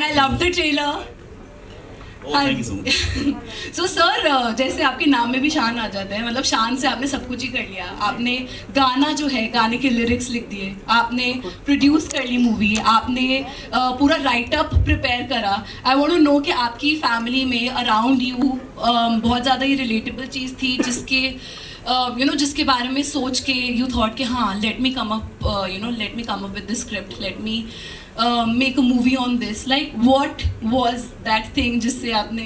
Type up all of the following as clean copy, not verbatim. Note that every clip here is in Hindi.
I love the trailer. Thank you so much. So sir, जैसे आपके नाम में भी शान आ जाता है, मतलब शान से आपने सब कुछ ही कर लिया। आपने गाना जो है, गाने के लिरिक्स लिख दिए, आपने प्रोड्यूस कर ली मूवी, आपने पूरा राइट अप प्रिपेयर करा। आई वांट टू नो कि आपकी फैमिली में अराउंड यू बहुत ज़्यादा ये रिलेटेबल चीज़ थी जिसके जिसके बारे में सोच के यू थॉट कि हाँ, let me come up with this script, let me make a movie on this. Like what was that thing जिससे आपने?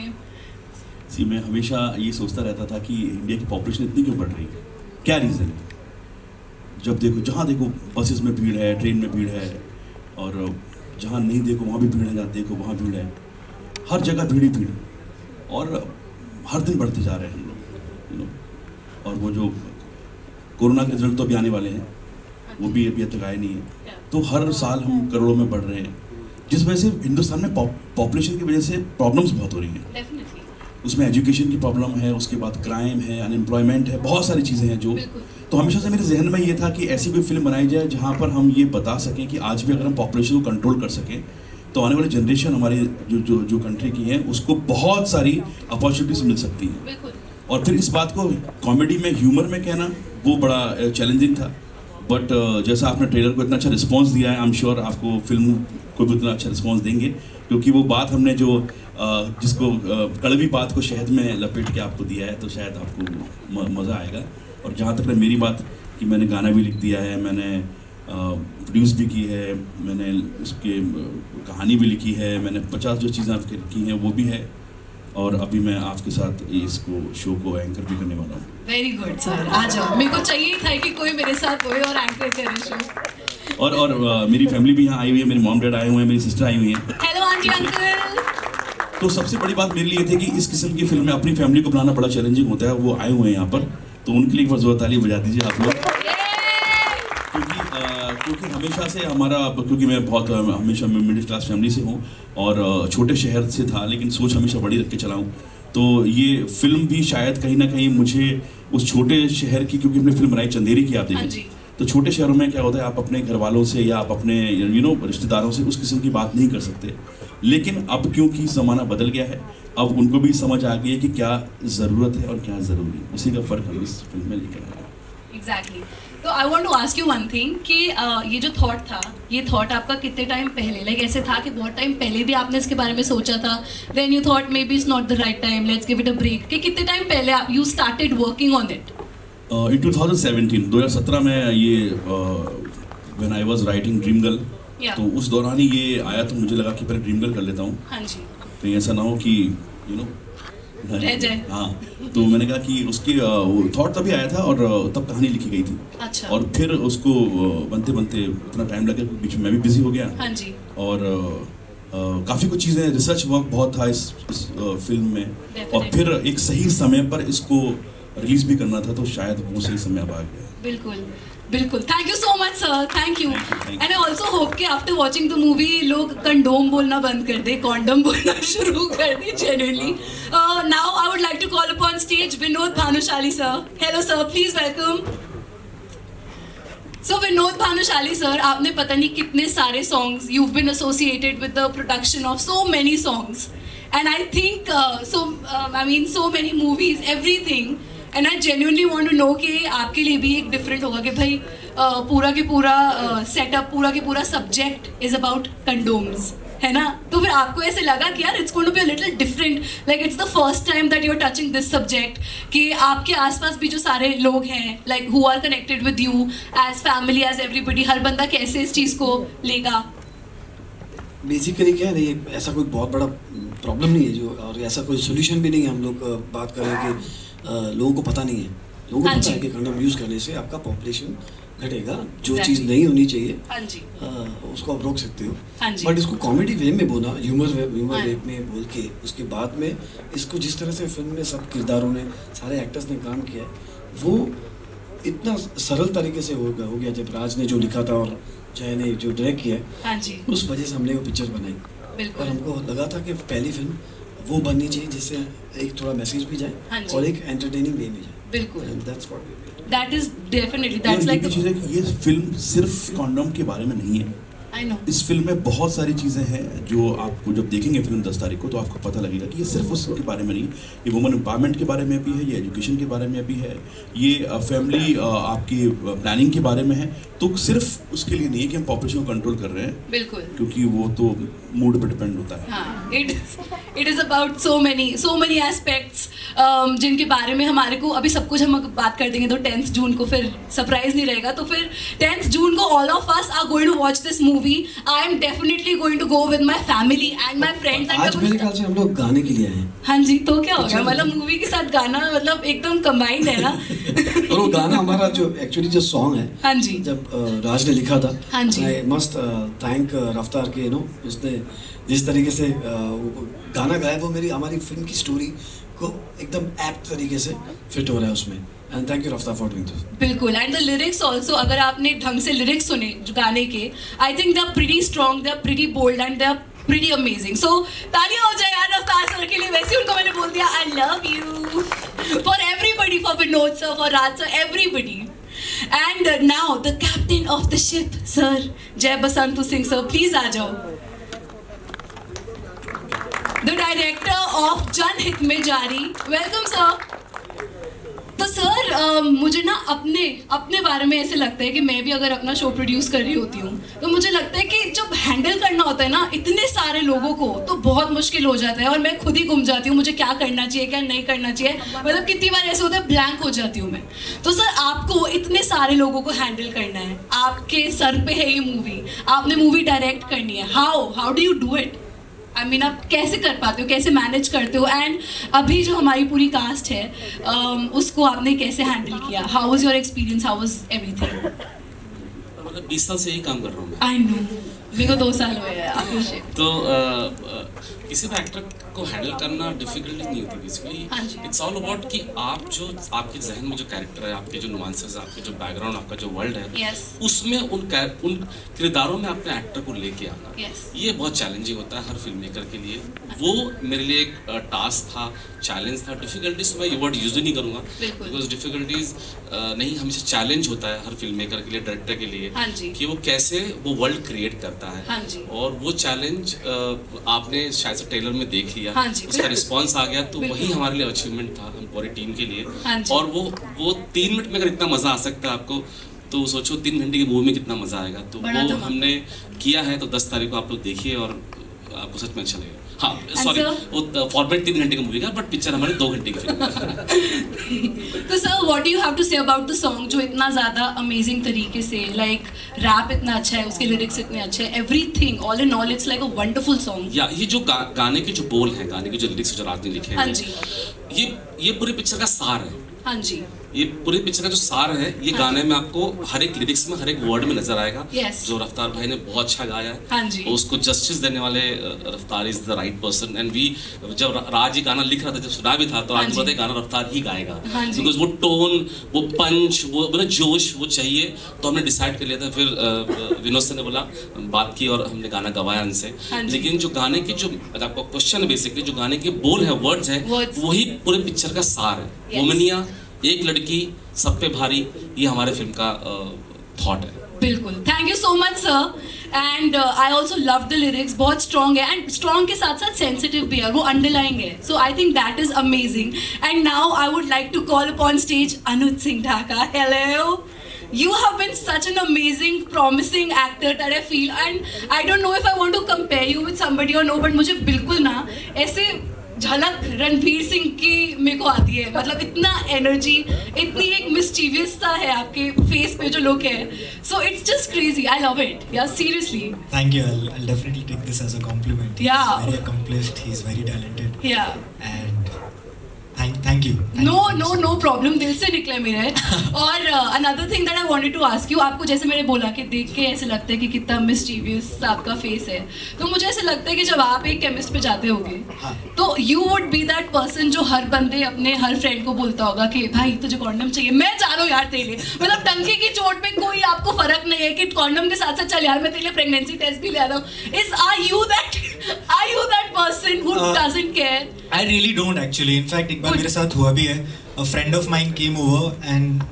सी, मैं हमेशा ये सोचता रहता था कि इंडिया की पॉपुलेशन इतनी क्यों बढ़ रही है, क्या रीज़न है। जब देखो, जहाँ देखो बसेस में भीड़ है, ट्रेन में भीड़ है, और जहाँ नहीं देखो वहाँ भी भीड़ है, जहाँ देखो वहाँ भीड़ है, हर जगह भीड़ ही भीड़, और हर दिन बढ़ते जा रहे हैं हम लोग, और वो जो कोरोना के रिजल्ट तो अभी आने वाले हैं, वो भी अभी तक आए नहीं है। तो हर साल हम करोड़ों में बढ़ रहे हैं, जिस वजह से हिंदुस्तान में पॉपुलेशन की वजह से प्रॉब्लम्स बहुत हो रही हैं। डेफिनेटली उसमें एजुकेशन की प्रॉब्लम है, उसके बाद क्राइम है, अनएम्प्लॉयमेंट है, बहुत सारी चीज़ें हैं जो। तो हमेशा से मेरे जहन में ये था कि ऐसी कोई फिल्म बनाई जाए जहाँ पर हम ये बता सकें कि आज भी अगर हम पॉपुलेशन को कंट्रोल कर सकें तो आने वाली जनरेशन हमारी जो कंट्री की है उसको बहुत सारी अपॉर्चुनिटीज मिल सकती हैं। और फिर इस बात को कॉमेडी में, ह्यूमर में कहना वो बड़ा चैलेंजिंग था। बट जैसा आपने ट्रेलर को इतना अच्छा रिस्पांस दिया है, आई एम श्योर आपको फिल्म को भी उतना अच्छा रिस्पांस देंगे, क्योंकि वो बात हमने जो जिसको कड़वी बात को शहद में लपेट के आपको दिया है, तो शायद आपको मज़ा आएगा। और जहाँ तक मेरी बात कि मैंने गाना भी लिख दिया है, मैंने प्रोड्यूस भी की है, मैंने उसके कहानी भी लिखी है, मैंने 50 जो चीज़ें आपके की हैं वो भी है, और अभी मैं आपके साथ इसको शो को एंकर भी करने वाला हूँ। वेरी गुड सर, आ जाओ। मेरे को चाहिए था कि कोई मेरे साथ होए और एंकर करे शो। और मेरी फैमिली भी यहाँ आई हुई है, मेरे मॉम डैड आए हुए हैं, मेरी सिस्टर आई हुई हैं। Hello aunty uncle. तो सबसे बड़ी बात मेरे लिए थी कि इस किस्म की फिल्म में अपनी फैमिली को बनाना बड़ा चैलेंजिंग होता है। वो आए हुए हैं यहाँ पर, तो उनके लिए एक बार जोर ताली बजा दीजिए आप लोग। क्योंकि हमेशा से हमारा, क्योंकि मैं बहुत हमेशा मिडिल क्लास फैमिली से हूँ और छोटे शहर से था, लेकिन सोच हमेशा बड़ी रख के चला हूँ। तो ये फिल्म भी शायद कहीं ना कहीं मुझे उस छोटे शहर की, क्योंकि हमने फिल्म बनाई चंदेरी की, आप देखें तो छोटे शहरों में क्या होता है, आप अपने घर वालों से या आप अपने रिश्तेदारों से उस किस्म की बात नहीं कर सकते। लेकिन अब क्योंकि ज़माना बदल गया है, अब उनको भी समझ आ गई है कि क्या ज़रूरत है और क्या ज़रूरी है, उसी का फ़र्क हम इस फिल्म में लेकर आए हैं। एग्जैक्टली। तो I want to ask you one thing कि ये जो थॉट था, ये थॉट आपका कितने टाइम पहले, लाइक ऐसे था कि बहुत टाइम पहले भी आपने इसके बारे में सोचा था, then you thought maybe it's not the right time, let's give it a break, कि कितने टाइम पहले आप you started working on it? In 2017 में ये when I was writing Dream Girl, तो उस दौरान ही ये आया, तो मुझे लगा कि पहले ड्रीम गर्ल कर लेता हूँ। हाँ जी। तो ऐसा ना हो कि रह जाए। हाँ, तो मैंने कहा कि उसकी थॉट तभी आया था और तब कहानी लिखी गई थी। अच्छा। और फिर उसको बनते बनते इतना टाइम लगा, बीच में मैं भी बिजी हो गया। हाँ जी। और काफ़ी कुछ चीज़ें, रिसर्च वर्क बहुत था इस फिल्म में। Definitely. और फिर एक सही समय पर इसको रिलीज भी करना था, तो शायद वो सही समय अब आ गया। बिल्कुल बिल्कुल। Thank you so much sir, thank you. you. And I also hope कि आफ्टर वॉचिंग द मूवी लोग कंडोम बोलना बंद कर दे, कॉन्डम बोलना शुरू कर दे genuinely. Now I would like to call upon stage Vinod Bhanushali sir. Hello sir, please welcome. So Vinod Bhanushali sir, आपने पता नहीं कितने सारे songs, you have been associated with the production of so many songs, and I think so many movies, everything. And I genuinely want to know कि आपके लिए भी एक डिफरेंट होगा कि भाई पूरा के पूरा सेटअप, पूरा के पूरा सब्जेक्ट इज अबाउट कंडोम्स, है ना? तो फिर आपको ऐसे लगा कि यार it's going to be a little different, like it's the first time that you are touching this subject, कि आपके आसपास भी जो सारे लोग हैं, like who are connected with you as family, as everybody, हर बंदा कैसे इस चीज़ को लेगा? बेसिकली क्या है, नहीं ऐसा कोई बहुत बड़ा प्रॉब्लम नहीं है जो, और ऐसा कोई सोल्यूशन भी नहीं है। हम लोग बात करें कि लोगों को पता नहीं है, लोगों को पता है कि कंडोम यूज़ करने से आपका पॉपुलेशन घटेगा, जो चीज़ नहीं होनी चाहिए उसको आप रोक सकते हो। बट इसको कॉमेडी वे में बोला, ह्यूमर वे में बोल के, उसके बाद में इसको जिस तरह से फिल्म में सब किरदारों ने, सारे एक्टर्स ने काम किया है, वो इतना सरल तरीके से हो गया। जब राज ने जो लिखा था और जय ने जो डायरेक्ट किया है, उस वजह से हमने वो पिक्चर बनाई। और हमको लगा था कि पहली फिल्म वो बननी चाहिए जिससे एक थोड़ा मैसेज भी जाए और एक एंटरटेनिंग वे में जाए। बिल्कुल, that's what we did. That is definitely, that's like ये फिल्म सिर्फ कॉन्डोम के बारे में नहीं है, I know. इस फिल्म में बहुत सारी चीज़ें हैं जो आपको जब देखेंगे फिल्म 10 तारीख को तो आपको पता लगेगा कि ये सिर्फ उसके बारे में नहीं, ये वुमेन एम्पावरमेंट के बारे में भी है, ये एजुकेशन के बारे में भी है, ये फैमिली आपकी प्लानिंग के बारे में है। तो सिर्फ उसके लिए नहीं है कि हम पॉपुलेशन को कंट्रोल कर रहे हैं, बिल्कुल, क्योंकि वो तो मूड पर डिपेंड होता है। हाँ, it is about so many aspects जिनके बारे में हमारे को अभी सब कुछ हम बात कर देंगे तो 10th जून को फिर सरप्राइज नहीं रहेगा। तो फिर 10th जून को all of us are going to watch this movie. I am definitely going to go with my family and my friends. आज मेरे ख्याल से हम लोग गाने के लिए आए हैं। हाँ जी, तो क्या हो गया, मतलब मूवी के साथ गाना मतलब एकदम कंबाइंड है ना। और वो गाना हमारा जो एक्चुअली जो सॉन्ग है, हाँ जी, जब राज ने लिखा था, हाँ जी, आई मस्ट थैंक रफ्तार के, उसने जिस तरीके से गाना गाया वो हमारी फिल्म की स्टोरी को एकदम एप्ट तरीके से फिट हो रहा है उसमें। And thank you Raftaar for doing this. बिल्कुल, एंड द लिरिक्स आल्सो, अगर आपने ढंग से लिरिक्स सुने जो गाने के, I think they are pretty strong, they are pretty bold and they are pretty amazing. So तालियां हो जाए यार रफ्तार सर के लिए। वैसे उनको मैंने बोल दिया I love you for everybody, for Vinod sir, for Raj sir, everybody. And now the captain of the ship sir, जय बसंत सिंह सर, प्लीज आ जाओ। द डायरेक्टर ऑफ जनहित में जारी, वेलकम सर। तो सर मुझे ना अपने बारे में ऐसे लगता है कि मैं भी अगर अपना शो प्रोड्यूस कर रही होती हूँ तो मुझे लगता है कि जब हैंडल करना होता है ना इतने सारे लोगों को, तो बहुत मुश्किल हो जाता है और मैं खुद ही गुम जाती हूँ, मुझे क्या करना चाहिए क्या नहीं करना चाहिए, मतलब कितनी बार ऐसे होता है ब्लैंक हो जाती हूँ मैं। तो सर आपको इतने सारे लोगों को हैंडल करना है, आपके सर पे है ये मूवी, आपने मूवी डायरेक्ट करनी है, how do you do it? I mean आप कैसे कर पाते हो, कैसे मैनेज करते हो? एंड अभी जो हमारी पूरी कास्ट है उसको आपने कैसे हैंडल किया? How was your experience, how was everything? मतलब 20 साल से यही काम कर रहा हूँ मैं। आई नो, मेरे को 2 साल हुए हैं। तो किसी भी एक्टर को हैंडल करना डिफिकल्ट नहीं होती बेसिकली। इट्स ऑल अबाउट कि आप जो आपके जहन में जो कैरेक्टर है, आपके जो नुआंसेस, आपके जो बैकग्राउंड, आपका जो वर्ल्ड है, उसमें उन किरदारों में अपने एक्टर को लेके आना, ये बहुत चैलेंजिंग होता है हर फिल्म मेकर के लिए। वो मेरे लिए एक टास्क था, चैलेंज था। डिफिकल्टीज मैं ये वर्ड यूज नहीं करूँगा बिकॉज डिफिकल्टीज नहीं, हमेशा चैलेंज होता है हर फिल्म मेकर के लिए, डायरेक्टर के लिए, कि वो कैसे वो वर्ल्ड क्रिएट करता है। और वो चैलेंज आपने शायद से ट्रेलर में देख लिया, उसका रिस्पॉन्स आ गया, तो वही हमारे लिए अचीवमेंट था, हम पूरी टीम के लिए। और वो 3 मिनट में अगर इतना मजा आ सकता है आपको, तो सोचो 3 घंटे की मूवी में कितना मजा आएगा। तो वो हमने किया है। तो 10 तारीख को आप लोग देखिए और आपको सच में अच्छा लगेगा। हाँ, सॉरी, वो फॉर्मेट 3 घंटे का मूवी का, बट पिक्चर हमारे 2 घंटे की फिल्म है। तो sir what do you have to say about the song जो इतना ज़्यादा अमेजिंग तरीके से, लाइक रैप इतना अच्छा है, उसके लिरिक्स इतने अच्छे हैं, everything all in all it's like a wonderful song. या ये जो गाने के जो बोल हैं, गाने के जो लिरिक्स जो राज ने लिखे हैं, ये पूरी पिक्चर का सार है। हाँ जी, ये पूरी पिक्चर का जो सार है, ये गाने में आपको हर एक लिरिक्स में, हर एक वर्ड में नजर आएगा। जो रफ्तार भाई ने बहुत अच्छा गाया है। हाँ जी, उसको जस्टिस देने वाले Raftaar is the right person. And we जब राज ये गाना लिख रहा था, जब सुना भी था, तो आज बोलते गाना रफ्तार ही गाएगा, बिकॉज वो टोन, वो पंच, वो मतलब जोश वो चाहिए। तो हमने डिसाइड कर लिया था। फिर विनोद सर ने बोला, बात की और हमने गाना गवाया उनसे। लेकिन जो गाने की जो आपका क्वेश्चन है, बेसिकली जो गाने के बोल है, वर्ड्स है, वही पूरे पिक्चर का सार है। वुमनिया, एक लड़की, सब पे भारी, ये हमारे फिल्म का थॉट है। बिल्कुल, thank you so much sir. And I also love the lyrics, बहुत स्ट्रॉन्ग है, एंड स्ट्रॉन्ग के साथ साथ सेंसिटिव भी है, वो अंडरलाइंग है। So I think that is amazing. And now I would like to call upon stage Anuj Singh Dhaka. Hello, you have been such an amazing, promising actor that I feel, and I don't know if I want to compare you with somebody or no, but मुझे बिल्कुल ना ऐसे झलक रणवीर सिंह की मेरे को आती है। मतलब इतना एनर्जी, इतनी एक मिस्चीवियसता है आपके फेस पे जो लोग है। So it's just crazy, I love it. Yeah seriously, thank you. I'll definitely take this as a compliment. Yeah, he's very accomplished, he's very talented. Yeah, and thank you. No problem, दिल से निकले मेरे। और another thing that I wanted to ask you, आपको जैसे मैंने बोला कि देख के ऐसे लगता है कि कितना मिस्चीवियस आपका फेस है, तो मुझे ऐसे लगता है कि जब आप एक केमिस्ट पे जाते होगे, तो you would be that person जो हर बंदे अपने हर फ्रेंड को बोलता होगा कि भाई तुझे कॉन्डम चाहिए, मैं जा रहा हूँ यार तेरे लिए। मतलब टंकी की चोट पे कोई आपको फर्क नहीं है कि कॉन्डम के साथ साथ चल यार मैं तेरे लिए प्रेगनेंसी टेस्ट भी ले आता हूँ। Are you that person who doesn't care? I really don't actually. In fact, एक बार मेरे साथ हुआ भी है. A friend of mine came over and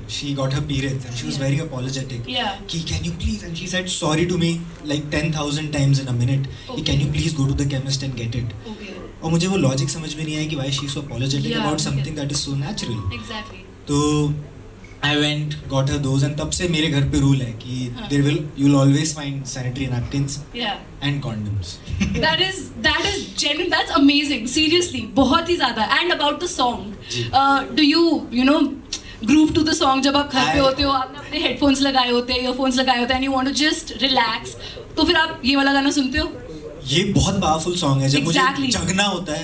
she got her periods and she was very apologetic. Yeah. Can you please? And she said sorry to me like 10,000 times in a minute. Okay. Can you please go to the chemist and get it? Okay. और मुझे वो लॉजिक समझ में नहीं आया कि why she is so apologetic about something that is so natural. Exactly. तो I went, got her those, and तब से मेरे घर पे रूल है कि you'll always find sanitary napkins and condoms. That is genuine. That's amazing. Seriously, बहुत ही ज़्यादा. And about the song, do you know groove to the song जब आप घर पे होते हो, आपने अपने headphones लगाए होते हैं, earphones लगाए होते हैं, and you want to just relax, तो फिर आप ये वाला गाना सुनते हो? ये बहुत पावरफुल सॉन्ग है जब मुझे जगना होता है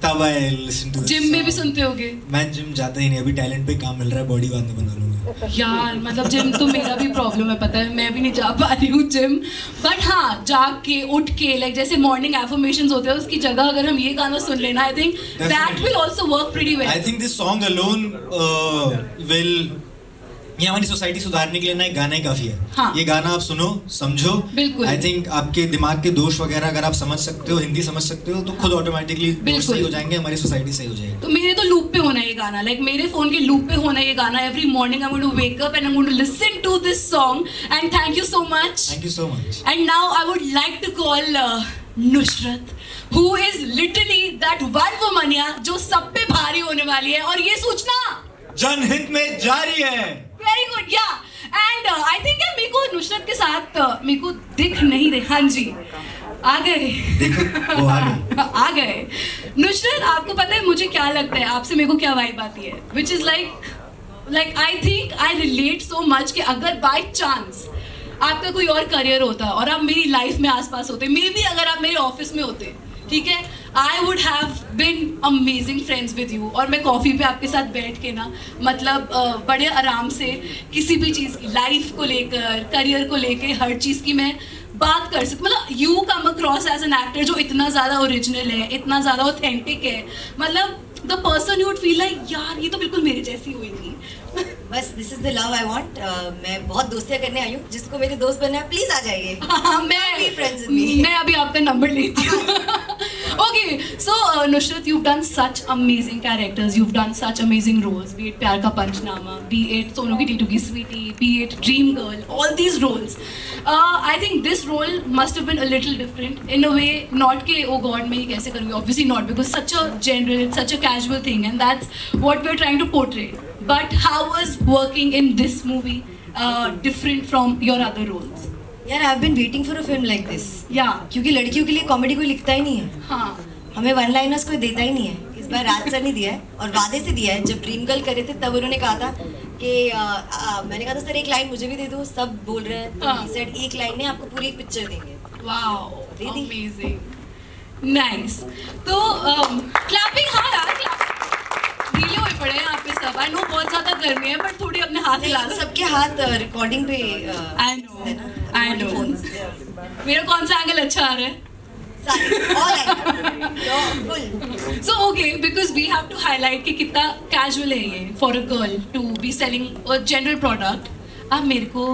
तब आई लिसन टू जिम में भी सुनते होगे? मैं जिम जाता ही नहीं, अभी टैलेंट पे काम मिल रहा है, बॉडी बाद में बना लूंगा यार। मतलब जिम तो मेरा भी प्रॉब्लम है, पता है, मैं भी नहीं जा पा रही हूँ जिम, बट हाँ जाग के उठ के लाइक जैसे मॉर्निंग एफर्मेशंस होते हैं उसकी जगह अगर हम ये गाना सुन लेना, आई think that will also work pretty well. I think this song alone will, ये हमारी सोसाइटी सुधारने के लिए ना एक गाना ही काफी है। हाँ। ये गाना आप सुनो, समझो। बिल्कुल। आई थिंक आपके दिमाग के दोष वगैरह अगर आप समझ सकते हो, हिंदी समझ सकते हो, तो खुद ऑटोमेटिकली दोष सही हो जाएंगे, हमारी सोसाइटी सही हो जाएगी। तो मेरे तो लूप पे होना है ये गाना, लाइक मेरे फोन के लूप पे होना है ये गाना। Every morning I am going to wake up and I am going to listen to this song and thank you so much. Thank you so much. And now I would like to call Nusrat, who is literally that one woman जो सब पे भारी होने वाली है, और ये सूचना जनहित में जारी है। वेरी गुड, या एंड आई थिंक मेरे को नुसरत के साथ मेरे को दिख नहीं रहे। हाँ जी, आ गए, देखो वो आ गए। आ गए। नुसरत, आपको पता है मुझे क्या लगता है आपसे, मेरे को क्या वाइब आती है, which is like I think I relate so much कि अगर बाय चांस आपका कोई और करियर होता और आप मेरी लाइफ में आसपास होते, मे बी अगर आप मेरे ऑफिस में होते, ठीक है, I would have been amazing friends with you, और मैं कॉफ़ी पे आपके साथ बैठ के ना मतलब बड़े आराम से किसी भी चीज़ की, लाइफ को लेकर, करियर को लेकर, हर चीज़ की मैं बात कर सकती। मतलब you come across as an actor जो इतना ज़्यादा ओरिजिनल है, इतना ज़्यादा ऑथेंटिक है, मतलब the person you would feel like यार ये तो बिल्कुल मेरे जैसी हुई थी। बस this is the love I want. मैं बहुत दोस्तियां करने आई हूँ, जिसको मेरे दोस्त बनना है प्लीज आ जाइए। मैं अभी आपका नंबर लेती हूँ। Okay, so Nusrat, you've done such amazing characters, you've done such amazing roles, be it Pyar Ka Panchnama, be it Sonu Ki Titu Ki Sweetie, be it Dream Girl, all these roles. I think this role must have been a little different in a way, not ke oh god मैं ये कैसे करूँगी, obviously not, because such a general, it's such a casual thing and that's what we're trying to portray. But how was working in this movie different from your other roles? यार I have been waiting for a film like this. या क्योंकि लड़कियों के लिए कॉमेडी कोई लिखता ही नहीं है। हाँ, हमें वन लाइनर्स कोई देता ही नहीं है। इस बार राज सर ने दिया है और वादे से दिया है। जब ड्रीम गर्ल करे थे तब उन्होंने कहा था कि मैंने कहा था सर एक लाइन मुझे भी दे दो, सब बोल रहे हैं, तो ही सेड एक लाइन में आपको पूरी एक पिक्चर देंगे। Wow, amazing, nice. तो क्लैपिंग, हाँ यार क्लैपिंग ढीले हुए पड़े हैं यहाँ पे सब। आई नो बहुत ज्यादा गर्मी है बट थोड़ी अपने हाथ हिला दो। सबके हाथ रिकॉर्डिंग पे आई नो मेरा कौन सा एंगल अच्छा आ रहा है? So okay, because we have to highlight कि कितना casual है ये for a girl to be selling a general product. आप मेरे को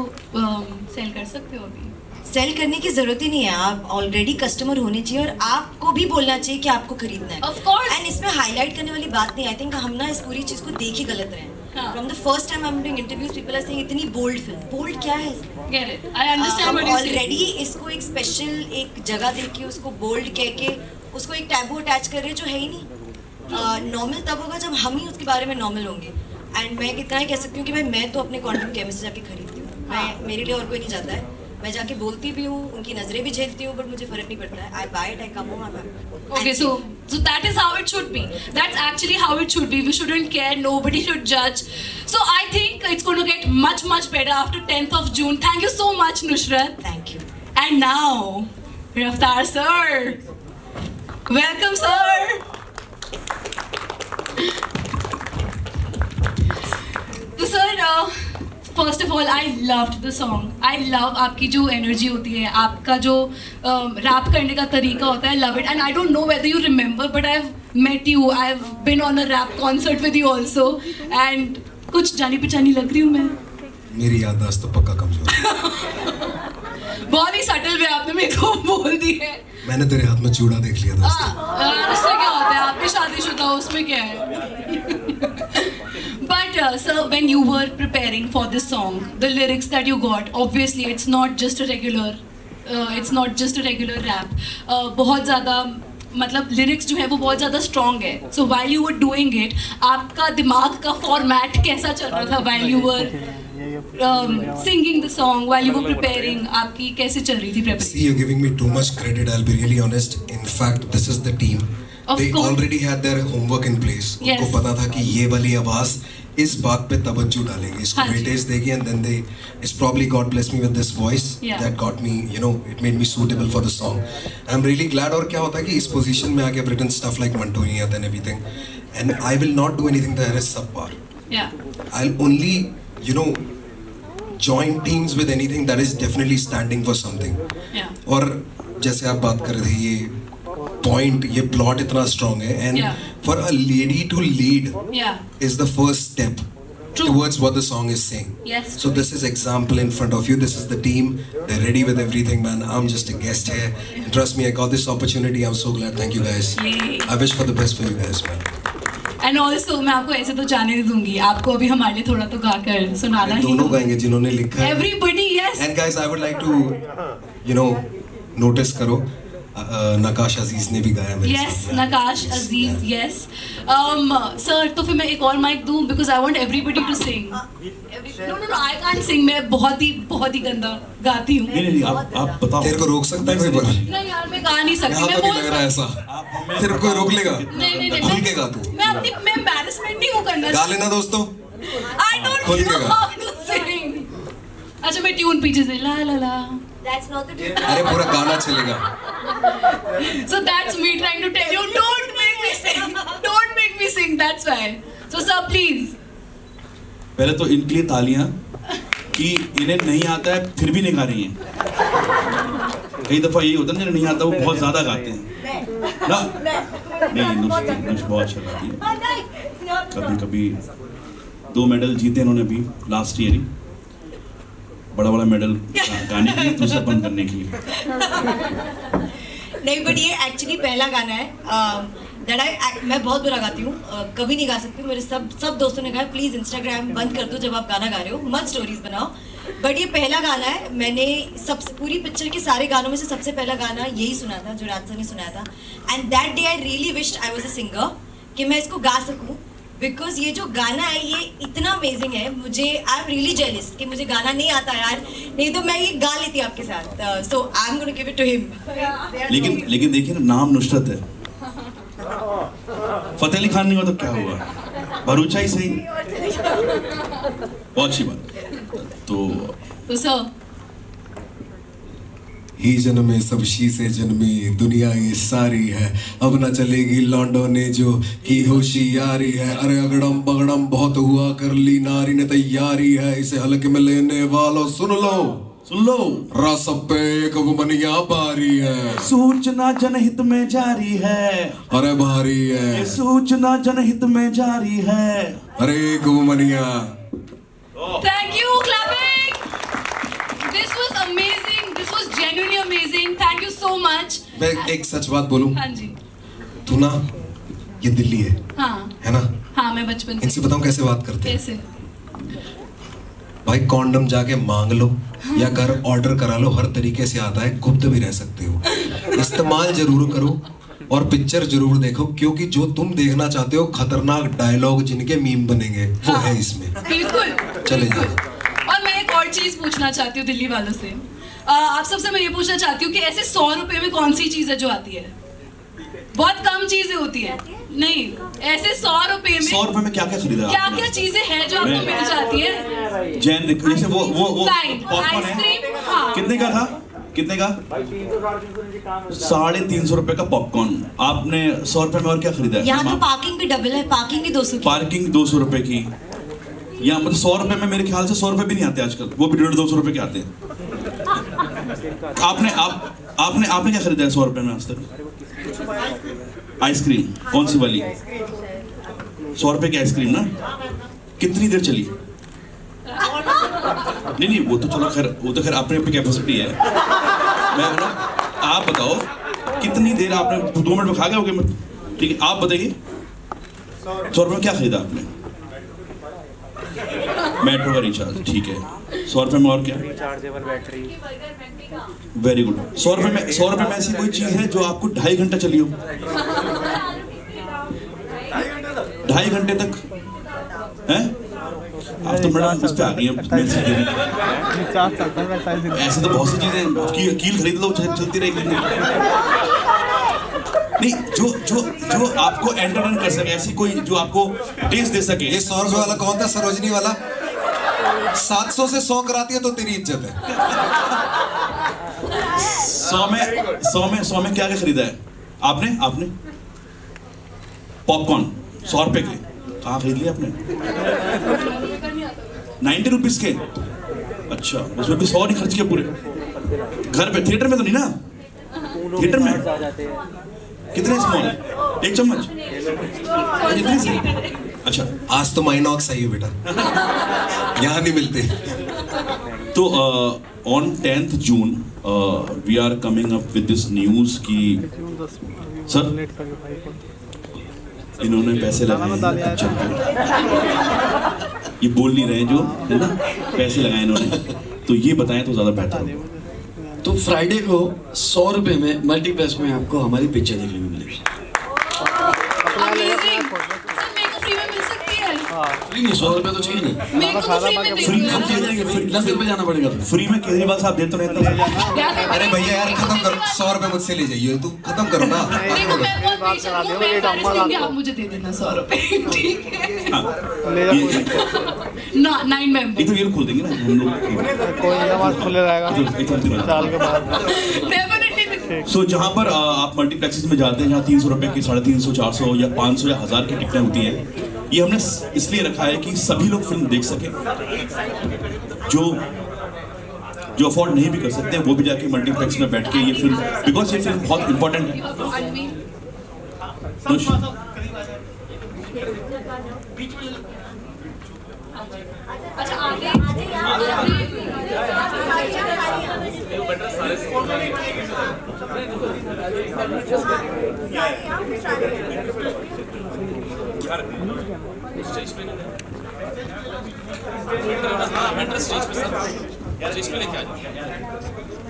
सेल कर सकते हो अभी? सेल करने की जरूरत ही नहीं है, आप ऑलरेडी कस्टमर होने चाहिए और आपको भी बोलना चाहिए कि आपको खरीदना है। Of course. एंड इसमें हाईलाइट करने वाली बात नहीं। आई थिंक हम ना इस पूरी चीज को देख ही गलत रहे हैं। From the first time I'm doing interviews, people are saying इतनी bold film, bold क्या है? Get it? I understand what you're saying. Already इसको एक स्पेशल एक जगह देके उसको bold कह के उसको एक टैबू अटैच कर रहे हैं जो है ही नहीं। नॉर्मल तब होगा जब हम ही उसके बारे में नॉर्मल होंगे। एंड मैं कितना ही कह सकती हूँ कि भाई मैं तो अपने कंटेंट केमिस्ट से जाके खरीदती हूँ, मैं मेरे लिए और कोई नहीं जाता है, मैं जाके बोलती भी हूँ, उनकी नजरें भी झेलती हूँ, बट मुझे फर्क नहीं पड़ता है। I buy it, I come home, I Okay, so that is how it should be. That's actually how it should be. We shouldn't care. Nobody should judge. So I think it's going to get much better after 10th of June. Thank you so much, Nusrat. Thank you. And now, Raftaar sir. Welcome, sir. So sir, first of all I loved the song. I love आपकी जो एनर्जी होती है, आपका जो रैप करने का तरीका होता है, love it. And I don't know whether you remember but I have met you, I have been on a rap concert with you also and कुछ जानी पहचानी लग रही हूँ मैं? मेरी याददाश्त तो पक्का कमजोर है। बहुत ही सटल वे आपने मेरे को बोल दी है। मैंने तेरे हाथ में चूड़ा देख लिया दोस्त। उससे क्या होता है, आप भी शादीशुदा हो, उसमें क्या है? But sir, when you were preparing for this song, the lyrics that you got, obviously it's not just a regular rap. बहुत ज़्यादा मतलब lyrics जो है वो बहुत ज़्यादा strong है. So while you were doing it, आपका दिमाग का format कैसा चल रहा था while you were singing the song, while you were preparing, आपकी कैसे चल रही थी preparation? See, you're giving me too much credit. I'll be really honest. In fact, this is the team. They already had their homework in place. उनको पता था कि ये वाली आवाज़ इस बात पे तवज्जो डालेंगे, इसको वेटेज देगी, and then it's probably God bless me with this voice that got me, it made me suitable for the song. I'm really glad. और क्या होता है कि इस position में आके I've written stuff like Mantonia and everything, and I will not do anything that is subpar. I'll only, join teams with anything that is definitely standing for something. और जैसे आप बात कर रहे थे, ये point, ये plot इतना strong है, and for a lady to lead is the first step towards what the song is saying. So this is example in front of you. This is the team. They're ready with everything, man. I'm just a guest here. And trust me, I got this opportunity. I'm so glad. Thank you guys. I wish for the best for you guys, man. And also, मैं आपको ऐसे तो जाने नहीं दूँगी. आपको अभी हमारे लिए थोड़ा तो गाकर सुनाना ही. दोनों गाएंगे जिन्होंने लिखा है. Everybody, yes. And guys, I would like to, notice करो. नकाश अजीज ने भी गाया मेरे साथ. Yes, नकाश अजीज, yes. Sir, तो फिर मैं एक और माइक दूँ because I want everybody to sing. No, I can't sing. मैं बहुत ही गंदा गाती हूँ. नहीं, आप बताओ. तेरे को रोक सकता है कोई बार? नहीं यार, मैं गा नहीं सकती. मैं बोल रहा ऐसा. तेरे को रोक लेगा? नहीं. खुल के गा तू. मैं embarrassment नहीं हूँ करना. गा लेना दोस्तों. I don't know how to sing. अच्छा मैं ट्यून पीछे से ला ला ला. That's not the tune. अरे पूरा गाना चलेगा. So that's me trying to tell you, don't make me sing. Don't make me sing. That's why. So sir, please. पहले तो इनके लिए तालियां कि इन्हें नहीं आता है फिर भी नहीं गा रही हैं. कई दफा यही होता है ना, नहीं आता वो बहुत ज्यादा गाते हैं ना. नहीं, नुश बहुत अच्छा गाती है. कभी 2 मेडल जीते इन्होंने भी लास्ट ईयर ही. बड़ा मेडल गाने के लिए, दूसरापन करने के लिए. नहीं, बट ये एक्चुअली पहला गाना है. मैं बहुत बुरा गाती हूँ, कभी नहीं गा सकती. मेरे सब दोस्तों ने कहा प्लीज़ इंस्टाग्राम बंद कर दो जब आप गाना गा रहे हो, मत स्टोरीज बनाओ. बट ये पहला गाना है. मैंने पूरी पिक्चर के सारे गानों में से सबसे पहला गाना यही सुना था जो राज सर ने सुनाया था. And that day I really wished I was a singer कि मैं इसको गा सकूँ. बिकॉज ये जो गाना है ये इतना अमेजिंग है. मुझे आई एम रियली जेलस कि मुझे गाना नहीं आता यार, नहीं तो मैं ये गा लेती आपके साथ. So I am gonna give it to him. लेकिन देखिए ना, नाम नुसरत है. फतेह अली खान नहीं हुआ तो क्या हुआ? भरूचा ही सही. बहुत अच्छी बात. तो सर ही जन्मे सब शी से जन्मी दुनिया ये सारी है, अब न चलेगी लौंडों ने जो की होशियारी है. अरे अगड़म बगड़म बहुत हुआ, कर ली नारी ने तैयारी है, इसे हल्के में लेने वालों सुन लो रस पे एक वुमनिया बारी है. सूचना जनहित में जारी है. अरे भारी है. सूचना जनहित में जारी है. अरे एक वुमनिया. Thank you, clapping. This was amazing. This was genuinely amazing. Thank you so much. मैं एक सच बात बोलूं? हाँ जी. तू ना, ये दिल्ली है. हाँ. है ना? हाँ, मैं बचपन से. इनसे बताऊं कैसे बात करते हैं? कैसे? भाई कॉन्डम जाके मांग लो या घर ऑर्डर करा लो, हर तरीके से आता है. गुप्त भी रह सकते हो. इस्तेमाल जरूर करो और पिक्चर जरूर देखो, क्योंकि जो तुम देखना चाहते हो खतरनाक डायलॉग जिनके मीम बनेंगे वो है इसमें. बिल्कुल. चले जाओ. और मैं एक और चीज पूछना चाहती हूँ दिल्ली वालों से. आप सबसे मैं ये पूछना चाहती हूँ कि ऐसे 100 रुपए में कौन सी चीज है जो आती है? बहुत कम चीजें होती है. नहीं, ऐसे 100 रुपए में क्या खरीदा? क्या चीजें हैं जो आपको मिल जाती है? जैन जैसे वो पॉपकॉर्न है. हाँ. कितने का था? 350 रुपए का पॉपकॉर्न. आपने 100 रुपए में और क्या खरीदा? यहाँ तो पार्किंग भी डबल है. पार्किंग भी 200 की. पार्किंग 200 रुपए की. यहाँ मतलब 100 रुपए में मेरे ख्याल से 100 रुपए भी नहीं आते आजकल, वो भी 150-200 रुपए के आते हैं. आपने क्या खरीदा है 100 रुपए में आज तक? आइसक्रीम. कौन सी वाली? 100 रुपए की आइसक्रीम ना. कितनी देर चली? नहीं, वो तो चलो खैर, वो तो खैर अपनी कैपेसिटी है. मैं ना, आप बताओ कितनी देर आपने 2 मिनट में खा गए होगे? ठीक है, आप बताइए 100 रुपए में क्या खरीदा आपने? मेट्रो का रिचार्ज, ठीक है। 100 रुपये में और क्या? Rechargeable battery. Very good. 100 रुपये में ऐसी कोई चीज़ है जो आपको 2.5 घंटा चली हो? 2.5 घंटे तक हैं? आप तो मैडम उस पे आ गई हैं। ऐसे तो बहुत सी चीजें कील खरीद लो, चलती रहेगी। नहीं, जो आपको एंटरटेन कर सके, ऐसी कोई जो आपको टेस्ट दे सके। ये 100 रुपए वाला कौन था? सरोजनी वाला। 700 से 100 कराती है तो तेरी इज्जत है। 100 में क्या खरीदा है आपने? पॉपकॉर्न 100 रुपए के कहाँ खरीद लिया आपने? 90 रुपीज के। अच्छा, उसमें भी 100 नहीं खर्च किया पूरे? घर पे, थिएटर में तो नहीं ना? थिएटर में कितने स्मॉल? 1 चम्मच? कितने से? अच्छा, आज तो माइनॉक्स आई है बेटा, यहाँ नहीं मिलते। तो on 10th June we are coming up with this news की सर इन्होंने पैसे लगाए हैं पिक्चर पे। ये बोल नहीं रहे जो है ना, पैसे लगाए इन्होंने, तो ये बताएं तो ज्यादा बेहतर होगा। तो फ्राइडे को 100 रुपए में मल्टीप्लेक्स में आपको हमारी पिक्चर देखने को मिलेगी। फ्री नहीं, 100 रुपए तो चाहिए ना। जाना पड़ेगा। फ्री में केजरीवाल साहब देते रहते हैं। अरे भैया यार खत्म करो, 100 रुपए मुझसे ले जाइए, तुम खत्म करो ना। आप मुझे दे देना 100 रुपए, ठीक है? 9 मेंबर। एक तो ये खोल देंगे ना हम लोग, कोई नमाज खुले रहेगा साल के बाद। सो जहाँ पर आप मल्टीप्लेक्सेस में जाते हैं जहाँ 300 रुपए की 350, 400 या 500 या 1000 की टिकटें होती हैं, ये हमने इसलिए रखा है कि सभी लोग फिल्म देख सकें। जो अफोर्ड नहीं भी कर सकते वो भी जाके मल्टीप्लेक्स में बैठ के ये फिल्म, बिकॉज ये फिल्म बहुत इंपॉर्टेंट है।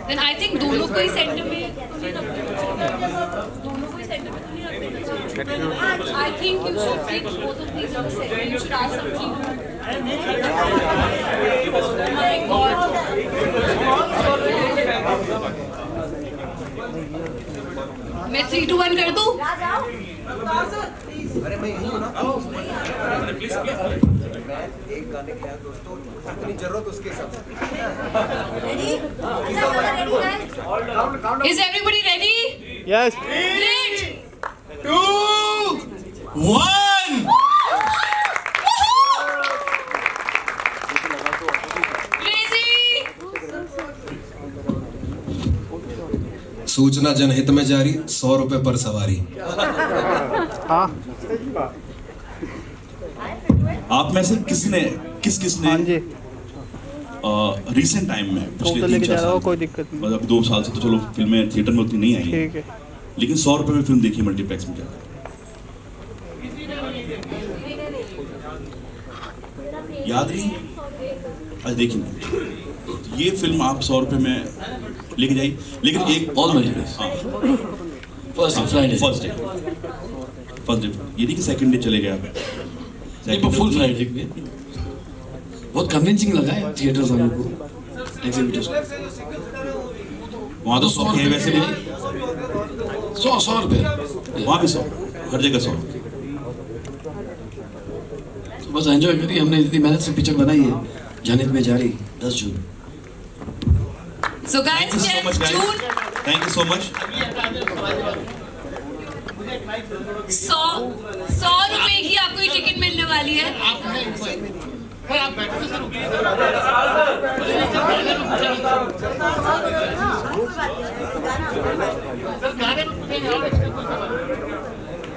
Then I think दोनों को ही सेंटर में I think you should fix both of these on the center. You should ask some people. Oh my God. मैं 3, 2, 1 कर दूं? अरे मैं यही हूँ ना। एक गाने के दोस्तों अपनी जरूरत उसके हिसाब से। Is everybody ready? Yes. 3, 2, 1. सूचना जनहित में जारी, 100 रुपए पर सवारी। हाँ। आप में से किसने रिसेंट टाइम में पिछले 3-4 साल, कोई दिक्कत नहीं, मतलब 2 साल से तो चलो फिल्में थिएटर में उतनी नहीं आई, ठीक है, लेकिन 100 रुपए में फिल्म देखी मल्टीप्लेक्स में जाकर? याद नहीं? आज देखिए ये फिल्म आप 100 रुपए में लेके जाइए, लेकिन एक ऑल मल्टीप्लेक्स फर्स्ट डे ये नहीं कि सेकंड डे चले गए आप, फुल फ्राइडे में बहुत कन्विंसिंग लगा है थिएटर्स वालों को, एग्जीबिटर्स को। वहाँ तो 100 है वैसे भी, 100 रुपये वहाँ भी 100, हर जगह 100। तो बस एंजॉय करिए, हमने इतनी मेहनत से पिक्चर बनाई है, जनहित में जारी 10 जून। So guys, 10th June. Thank you so much. 100 रुपए की आपको ये टिकट मिलने वाली है।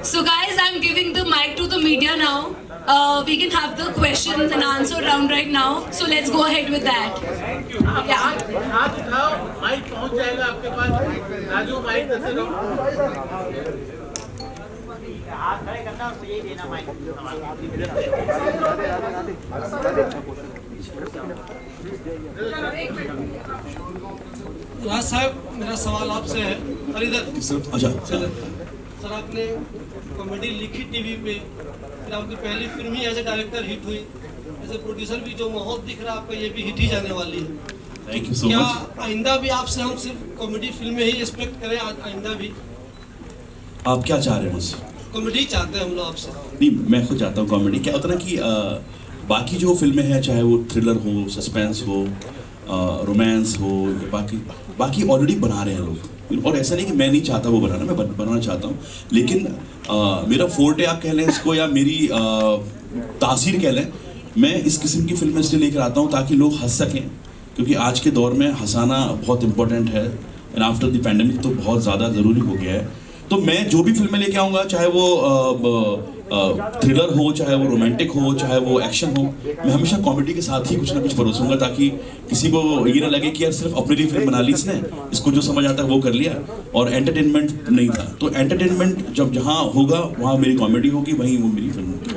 So guys, I'm giving the mic to the media now. We can have the questions and answer round right now. So let's go ahead with that. Yeah. Mic पहुंच जाएगा आपके पास, राजू माइक देते रहो। हाथ खड़े करना और यही देना माइक। राज साहब, मेरा सवाल आपसे है। अच्छा सर, आपने कॉमेडी लिखी टीवी पे, फिर आपकी पहली फिल्म ही एज ए डायरेक्टर हिट हुई, एज ए प्रोड्यूसर भी जो माहौल दिख रहा है आपका, ये भी हिट ही जाने वाली है। थैंक यू सो क्या मच। आइंदा भी आपसे हम सिर्फ कॉमेडी फिल्में ही एक्सपेक्ट करें? आइंदा भी आप क्या चाह रहे हैं मुझसे? कॉमेडी चाहते हैं हम लोग आपसे। नहीं, मैं खुद चाहता हूँ कॉमेडी। क्या होता है ना कि बाकी जो फिल्में हैं, चाहे वो थ्रिलर हो, सस्पेंस हो, रोमांस हो, या बाकी ऑलरेडी बना रहे हैं लोग, और ऐसा नहीं कि मैं नहीं चाहता वो बनाना, मैं बनाना चाहता हूँ, लेकिन मेरा फोर्टे आप कह लें इसको, या मेरी तासीर कह लें, मैं इस किस्म की फिल्में इसलिए लेकर आता हूँ ताकि लोग हंस सकें, क्योंकि आज के दौर में हंसाना बहुत इंपॉर्टेंट है, एंड आफ्टर द पैंडेमिक तो बहुत ज़्यादा ज़रूरी हो गया है। तो मैं जो भी फिल्में लेके आऊँगा, चाहे वो थ्रिलर हो, चाहे वो रोमांटिक हो, चाहे वो एक्शन हो, मैं हमेशा कॉमेडी के साथ ही कुछ ना कुछ परोसूंगा, ताकि किसी को ये ना लगे कि यार सिर्फ अपने लिए फिल्म बना ली इसने, इसको जो समझ आता है वो कर लिया, और एंटरटेनमेंट नहीं था। तो एंटरटेनमेंट जब जहाँ होगा वहाँ मेरी कॉमेडी होगी, वहीं वो मेरी फिल्म होगी।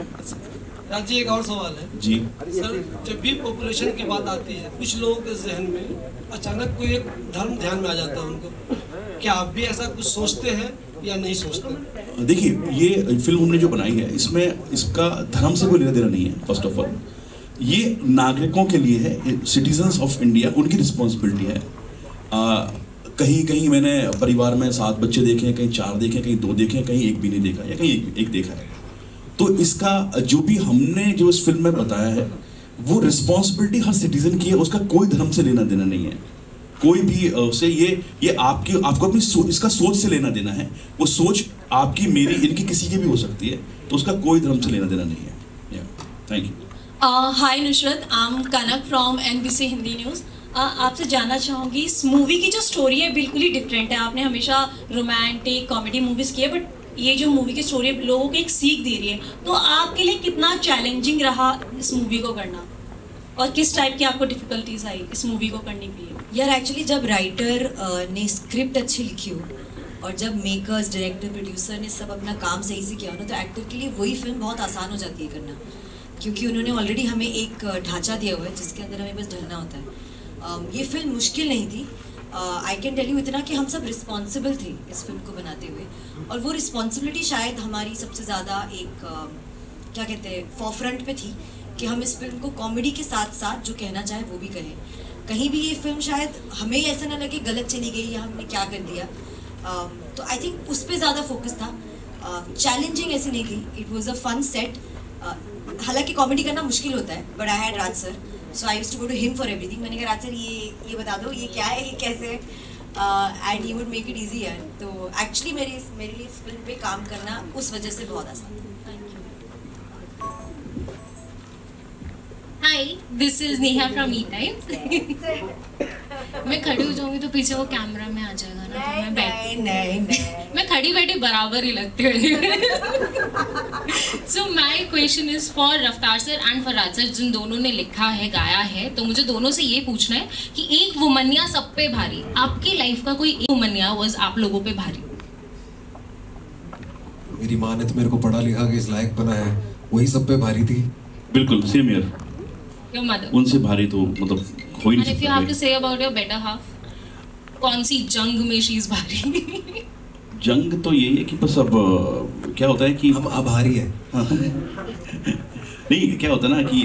राज जी, एक और सवाल है जी सर। जब भी पॉपुलेशन की बात आती है, कुछ लोगों के जहन में अचानक कोई एक धर्म ध्यान में आ जाता है उनको, क्या आप भी ऐसा कुछ सोचते हैं या नहीं सोचते? देखिए, ये फिल्म हमने जो बनाई है, इसमें इसका धर्म से कोई लेना देना नहीं है। फर्स्ट ऑफ ऑल, ये नागरिकों के लिए है, सिटीजन्स ऑफ इंडिया, उनकी रिस्पॉन्सिबिलिटी है। कहीं कहीं मैंने परिवार में 7 बच्चे देखे हैं, कहीं 4 देखे, कहीं 2 देखे, कहीं 1 भी नहीं देखा, या कहीं एक देखा है। तो इसका जो भी हमने जो इस फिल्म में बताया है, वो रिस्पॉन्सिबिलिटी हर सिटीजन की है, उसका कोई धर्म से लेना देना नहीं है। कोई भी उसे ये आपको अपनी इसका सोच से लेना देना है। वो सोच आपकी, मेरी, इनकी, किसी की भी हो सकती है, तो उसका कोई धर्म से लेना देना नहीं है। Thank you. Hi Nusrat, I am Kanak from NBC Hindi news. आपसे जानना चाहूँगी, इस मूवी की जो स्टोरी है बिल्कुल ही डिफरेंट है। आपने हमेशा रोमांटिक कॉमेडी मूवीज़ की है, बट ये जो मूवी की स्टोरी है लोगों को एक सीख दे रही है। तो आपके लिए कितना चैलेंजिंग रहा इस मूवी को करना, और किस टाइप की आपको डिफिकल्टीज आई इस मूवी को करने के लिए? यार एक्चुअली जब राइटर ने स्क्रिप्ट अच्छी लिखी हो, और जब मेकर्स, डायरेक्टर, प्रोड्यूसर ने सब अपना काम सही से किया हो ना, तो एक्टर के लिए वही फिल्म बहुत आसान हो जाती है करना, क्योंकि उन्होंने ऑलरेडी हमें एक ढांचा दिया हुआ है जिसके अंदर हमें बस ढलना होता है। ये फिल्म मुश्किल नहीं थी। आई कैन टेल यू इतना कि हम सब रिस्पॉन्सिबल थे इस फिल्म को बनाते हुए, और वो रिस्पॉन्सिबिलिटी शायद हमारी सबसे ज़्यादा एक क्या कहते हैं फॉरफ्रंट पे थी, कि हम इस फिल्म को कॉमेडी के साथ साथ जो कहना चाहे वो भी कहें। कहीं भी ये फिल्म शायद हमें ऐसा ना लगे गलत चली गई या हमने क्या कर दिया। तो आई थिंक उस पर ज़्यादा फोकस था। चैलेंजिंग ऐसी नहीं थी, it was a fun set. हालांकि कॉमेडी करना मुश्किल होता है, but I had Raj sir, so I used to go to him for everything. मैंने कहा राज सर ये बता दो, ये क्या है, ये कैसे है, and he would make it easy है। तो एक्चुअली मेरे लिए इस फिल्म पे काम करना उस वजह से बहुत आसान था। Hi, this is Neha from E-Time। मैं खड़ी हो जाऊंगी तो पीछे वो कैमरा में आ जाएगा ना, तो मैं बैठ मैं खड़ी बैठी बराबर ही लगती हूँ। So my question is for Raftaar sir and for Raj sir, जिन दोनों ने लिखा है, गाया है। तो मुझे दोनों से ये पूछना है कि एक वुमनिया सब पे भारी, आपकी लाइफ का कोई एक वुमनिया वाज आप लोगों पे भारी? मेरी माँ ने तो मेरे को पढ़ा लिखा के इस लायक बनाया है, वही सब पे भारी थी। बिल्कुल सेम हियर। Your mother? उनसे भारी तो मतलब हो ही नहीं सकता। If you have to say about your better half, कौन सी जंग में शी इज भारी? जंग तो यही है कि बस अब क्या होता है कि हम आभारी है। नहीं, क्या होता है ना कि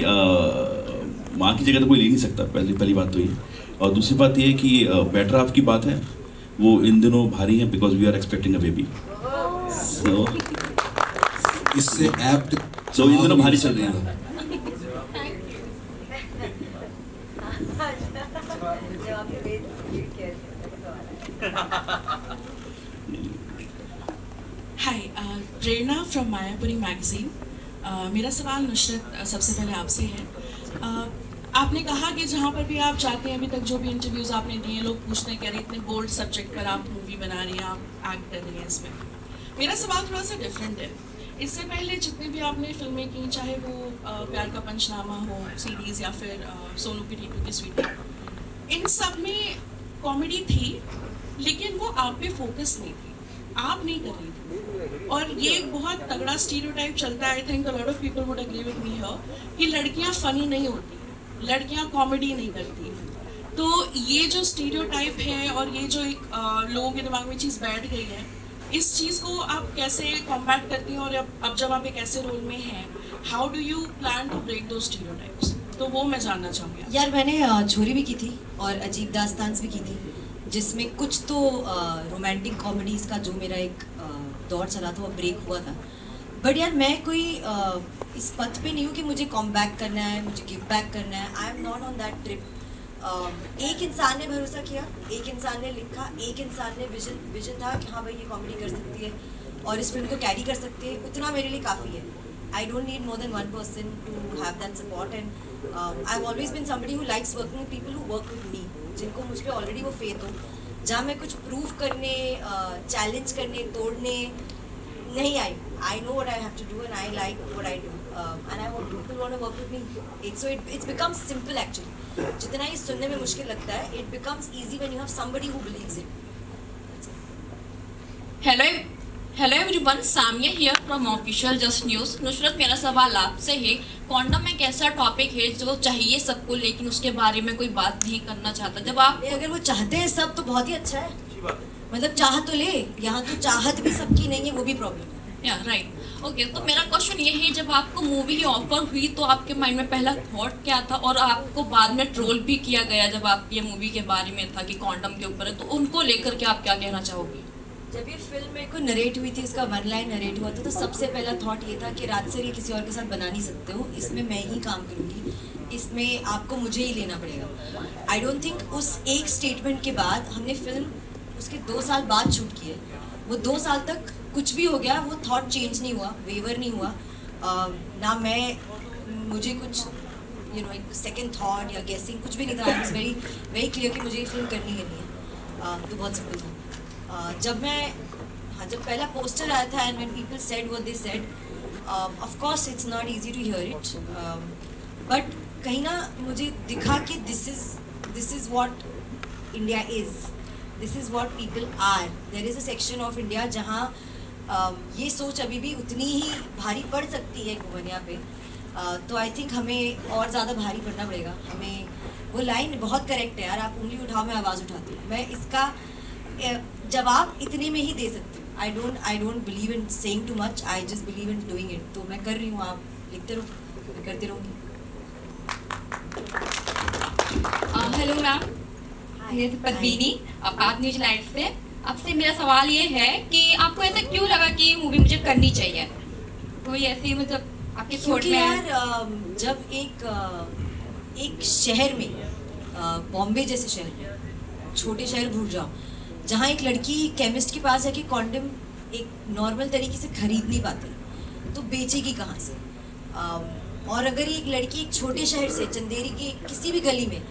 माँ की जगह तो कोई ले नहीं सकता, पहली बात तो ये। और दूसरी बात ये है कि बेटर हाफ की बात है, वो इन दिनों भारी है because we are expecting a baby. So इससे एप्ट, सो इन दिनों भारी चल रही है। Hi, Prerna from Mayapuri magazine. मेरा सवाल नुसरत सबसे पहले आपसे है। आपने कहा कि जहाँ पर भी आप जाते हैं, अभी तक जो भी इंटरव्यूज़ आपने दिए, लोग पूछते हैं कि अरे इतने बोल्ड सब्जेक्ट पर आप मूवी बना रही हैं, आप एक्ट कर रही हैं इसमें। मेरा सवाल थोड़ा सा डिफरेंट है। इससे पहले जितनी भी आपने फिल्में की, चाहे वो प्यार का पंचनामा हो, सीरीज़, या फिर सोनू की टीटू की स्वीटी, इन सब में कॉमेडी थी, लेकिन वो आप पे फोकस नहीं थी, आप नहीं कर रही थी। और ये एक बहुत तगड़ा स्टीरियोटाइप चलता है, I think a lot of people would agree with me here, कि लड़कियां फनी नहीं होती, लड़कियां कॉमेडी नहीं करती। तो ये जो स्टीरियोटाइप है और ये जो एक लोगों के दिमाग में चीज़ बैठ गई है, इस चीज़ को आप कैसे कॉम्बैट करती हैं? और अब जब आप एक ऐसे रोल में हैं, how do you plan to break those stereotypes? तो वो मैं जानना चाहूँगी। यार मैंने छोरी भी की थी और अजीब दास्तान भी की थी, जिसमें कुछ तो रोमांटिक कॉमेडीज़ का जो मेरा एक दौर चला था वो ब्रेक हुआ था। बट यार मैं कोई इस पथ पे नहीं हूँ कि मुझे कॉम बैक करना है, मुझे गिव बैक करना है। I am not on that trip. एक इंसान ने भरोसा किया, एक इंसान ने लिखा, एक इंसान ने विजन था कि हाँ भाई ये कॉमेडी कर सकती है और इस फिल्म को कैरी कर सकती है, उतना मेरे लिए काफ़ी है। I don't need more than one person to have that support. And I have always been somebody who likes working with people who work with me, जिनको मुझ पर ऑलरेडी वो फेथ हो, जहाँ मैं कुछ प्रूव करने, चैलेंज करने, तोड़ने नहीं आई। I know what I have to do and I like what I do, and I want people want to work with me. It's becomes simple actually. जितना ये सुनने में मुश्किल लगता है, it becomes easy when you have somebody who believes it. Hello everyone, Samia here from Official Just News. Nusrat, मेरा सवाल आपसे है, कॉन्डम एक ऐसा टॉपिक है जो चाहिए सबको, लेकिन उसके बारे में कोई बात नहीं करना चाहता। जब आप अगर वो चाहते हैं सब तो बहुत ही अच्छा है, मतलब चाह तो ले। यहाँ तो चाहत भी सबकी नहीं है, वो भी प्रॉब्लम है। या राइट, ओके। तो मेरा क्वेश्चन ये है, जब आपको मूवी की ऑफर हुई तो आपके माइंड में पहला थॉट क्या था? और आपको बाद में ट्रोल भी किया गया जब आप ये मूवी के बारे में था कि कॉन्डम के ऊपर है, तो उनको लेकर के आप क्या कहना चाहोगे? जब ये फिल्म मेरे को नरेट हुई थी, इसका वन लाइन नरेट हुआ था, तो सबसे पहला थॉट ये था कि रात से ये किसी और के साथ बना नहीं सकते हो, इसमें मैं ही काम करूँगी, इसमें आपको मुझे ही लेना पड़ेगा। आई डोंट थिंक उस एक स्टेटमेंट के बाद, हमने फिल्म उसके 2 साल बाद शूट की है, वो 2 साल तक कुछ भी हो गया, वो थॉट चेंज नहीं हुआ, वेवर नहीं हुआ। ना मुझे कुछ एक सेकंड थॉट या गेसिंग कुछ भी नहीं था। आई वाज वेरी क्लियर कि मुझे ये फिल्म करनी है। तो बहुत सिंपल था। जब पहला पोस्टर आया था and when people said what they said, of course it's not easy to hear it, but कहीं ना मुझे दिखा कि this is what India is, this is what people are. There is a section of India जहाँ ये सोच अभी भी उतनी ही भारी पड़ सकती है घुमनिया पे। तो आई थिंक हमें और ज़्यादा भारी पड़ना पड़ेगा। हमें वो लाइन बहुत करेक्ट है यार, आप उंगली उठाओ मैं आवाज़ उठाती हूँ। मैं इसका जवाब इतने में ही दे सकती हूँ। I don't believe in saying too much, I just believe in doing it. तो मैं कर रही हूँ, आप लिखते रहो, मैं करती रहूँगी। हेलो मैम, ये पद्मिनी आप न्यूजीलैंड से। आपसे मेरा सवाल ये है कि आपको ऐसा क्यों लगा कि ये मूवी मुझे करनी चाहिए? कोई ऐसी मतलब आपके सोच में? यार जब एक शहर में, बॉम्बे जैसे शहर में, छोटे शहर भूल जाओ, जहाँ एक लड़की केमिस्ट के पास जाके कॉन्डम एक नॉर्मल तरीके से खरीद नहीं पाती, तो बेचेगी कहाँ से? और अगर एक लड़की एक छोटे शहर से, चंदेरी के किसी भी गली में,